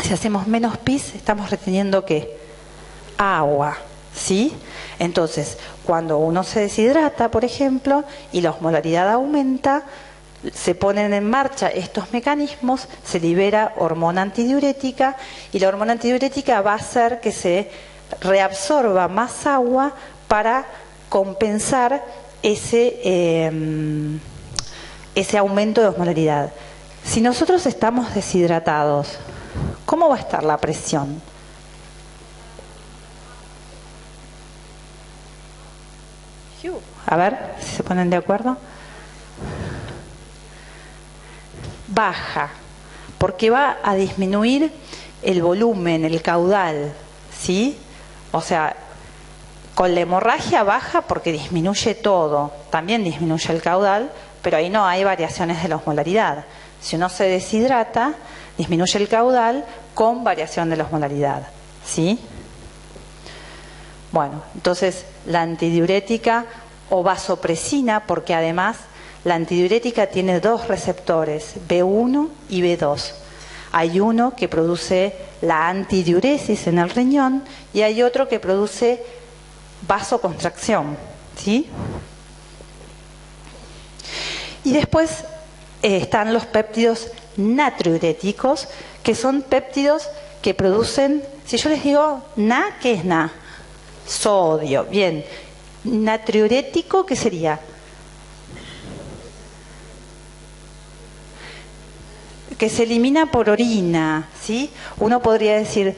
Si hacemos menos pis, estamos reteniendo ¿qué? Agua, ¿sí? Entonces, cuando uno se deshidrata, por ejemplo, y la osmolaridad aumenta, se ponen en marcha estos mecanismos, se libera hormona antidiurética y la hormona antidiurética va a hacer que se reabsorba más agua para compensar ese aumento de osmolaridad. Si nosotros estamos deshidratados, ¿cómo va a estar la presión? A ver si se ponen de acuerdo. Baja, porque va a disminuir el volumen, el caudal, ¿sí? O sea, con la hemorragia baja porque disminuye todo, también disminuye el caudal, pero ahí no hay variaciones de la osmolaridad. Si uno se deshidrata, disminuye el caudal con variación de la osmolaridad, ¿sí? Bueno, entonces la antidiurética o vasopresina, porque además la antidiurética tiene dos receptores, B1 y B2. Hay uno que produce la antidiuresis en el riñón y hay otro que produce vasoconstracción, ¿sí? Y después están los péptidos natriuréticos, que son péptidos que producen, si yo les digo Na, ¿qué es Na? Sodio, bien. Natriurético, ¿qué sería? Que se elimina por orina, ¿sí? Uno podría decir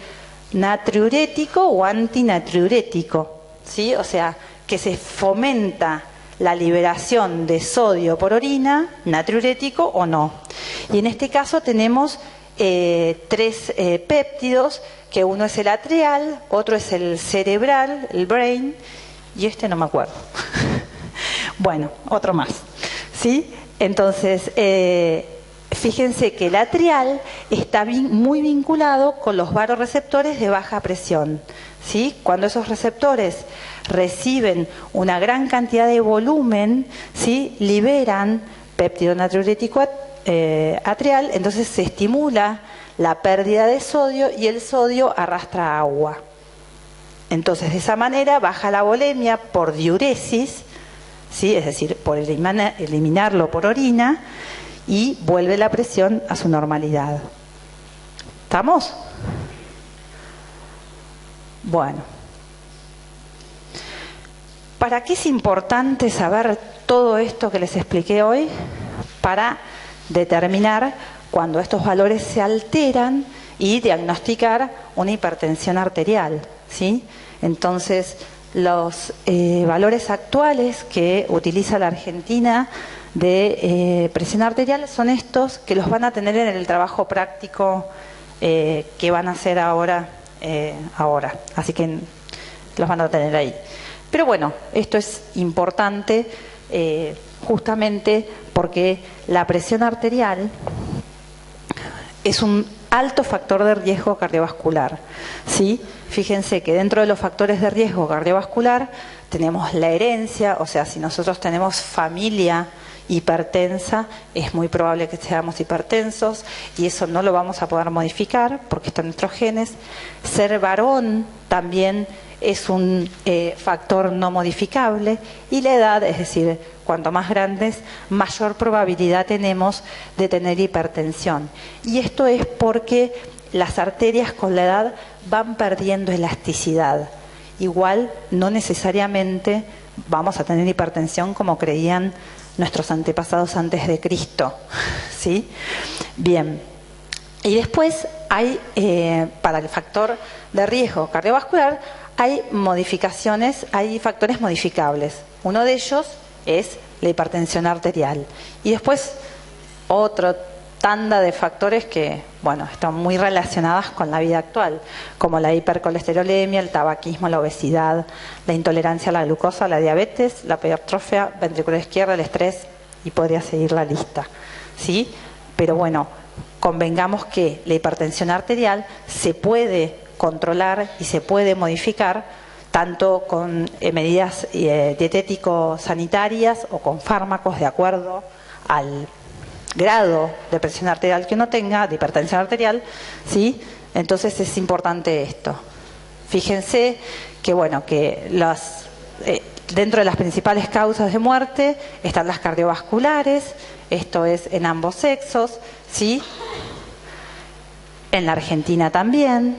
natriurético o antinatriurético, ¿sí? O sea, que se fomenta la liberación de sodio por orina, natriurético o no. Y en este caso tenemos tres péptidos, que uno es el atrial, otro es el cerebral, el brain, y este no me acuerdo. Bueno, otro más, ¿sí? Entonces, fíjense que el atrial está muy vinculado con los vasoreceptores de baja presión, ¿sí? Cuando esos receptores reciben una gran cantidad de volumen, ¿sí? Liberan péptido natriurético atrial, entonces se estimula la pérdida de sodio y el sodio arrastra agua. Entonces, de esa manera baja la volemia por diuresis, ¿sí? Es decir, por eliminarlo por orina, y vuelve la presión a su normalidad. ¿Estamos? Bueno. ¿Para qué es importante saber todo esto que les expliqué hoy? Para determinar cuando estos valores se alteran y diagnosticar una hipertensión arterial, ¿sí? Entonces, los valores actuales que utiliza la Argentina de presión arterial son estos, que los van a tener en el trabajo práctico que van a hacer ahora, así que los van a tener ahí. Pero bueno, esto es importante justamente porque la presión arterial es un alto factor de riesgo cardiovascular, ¿sí? Fíjense que dentro de los factores de riesgo cardiovascular tenemos la herencia, o sea, si nosotros tenemos familia hipertensa, es muy probable que seamos hipertensos y eso no lo vamos a poder modificar porque está en nuestros genes. Ser varón también es un factor no modificable y la edad, es decir, cuanto más grandes, mayor probabilidad tenemos de tener hipertensión. Y esto es porque las arterias con la edad van perdiendo elasticidad. Igual, no necesariamente vamos a tener hipertensión como creían nuestros antepasados antes de Cristo, ¿sí? Bien. Y después hay, para el factor de riesgo cardiovascular, hay modificaciones, hay factores modificables. Uno de ellos es la hipertensión arterial. Y después otra tanda de factores que, bueno, están muy relacionadas con la vida actual, como la hipercolesterolemia, el tabaquismo, la obesidad, la intolerancia a la glucosa, la diabetes, la hipertrofia ventricular izquierda, el estrés, y podría seguir la lista, ¿sí? Pero bueno, convengamos que la hipertensión arterial se puede controlar y se puede modificar tanto con medidas dietético-sanitarias o con fármacos de acuerdo al grado de presión arterial que uno tenga, de hipertensión arterial, ¿sí? Entonces es importante esto. Fíjense que, bueno, que dentro de las principales causas de muerte están las cardiovasculares, esto es en ambos sexos, ¿sí? En la Argentina también.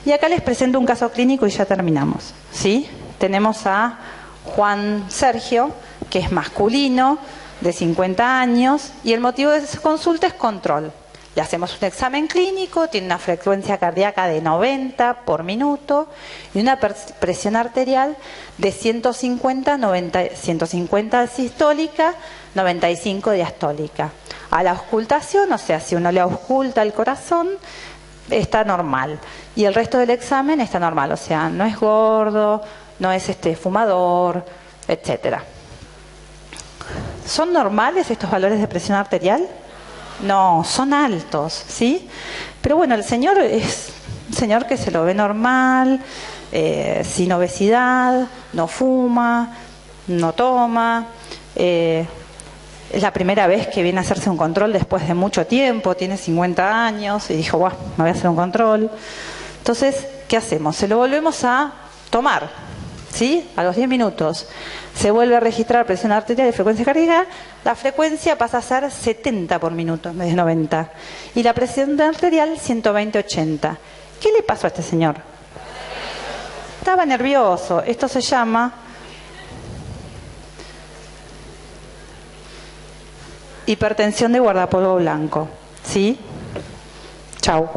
Y acá les presento un caso clínico y ya terminamos, ¿sí? Tenemos a Juan Sergio, que es masculino, de 50 años, y el motivo de su consulta es control. Le hacemos un examen clínico, tiene una frecuencia cardíaca de 90 por minuto y una presión arterial de 150 sistólica, 95 diastólica. A la auscultación, o sea, si uno le ausculta el corazón, está normal. Y el resto del examen está normal, o sea, no es gordo, no es fumador, etcétera. ¿Son normales estos valores de presión arterial? No, son altos, ¿sí? Pero bueno, el señor es un señor que se lo ve normal, sin obesidad, no fuma, no toma. Es la primera vez que viene a hacerse un control después de mucho tiempo, tiene 50 años y dijo, bueno, me voy a hacer un control. Entonces, ¿qué hacemos? Se lo volvemos a tomar, ¿sí? A los 10 minutos se vuelve a registrar presión arterial y frecuencia cardíaca, la frecuencia pasa a ser 70 por minuto en vez de 90 y la presión arterial 120/80. ¿Qué le pasó a este señor? Estaba nervioso. Esto se llama hipertensión de guardapolvo blanco, ¿sí? Chau.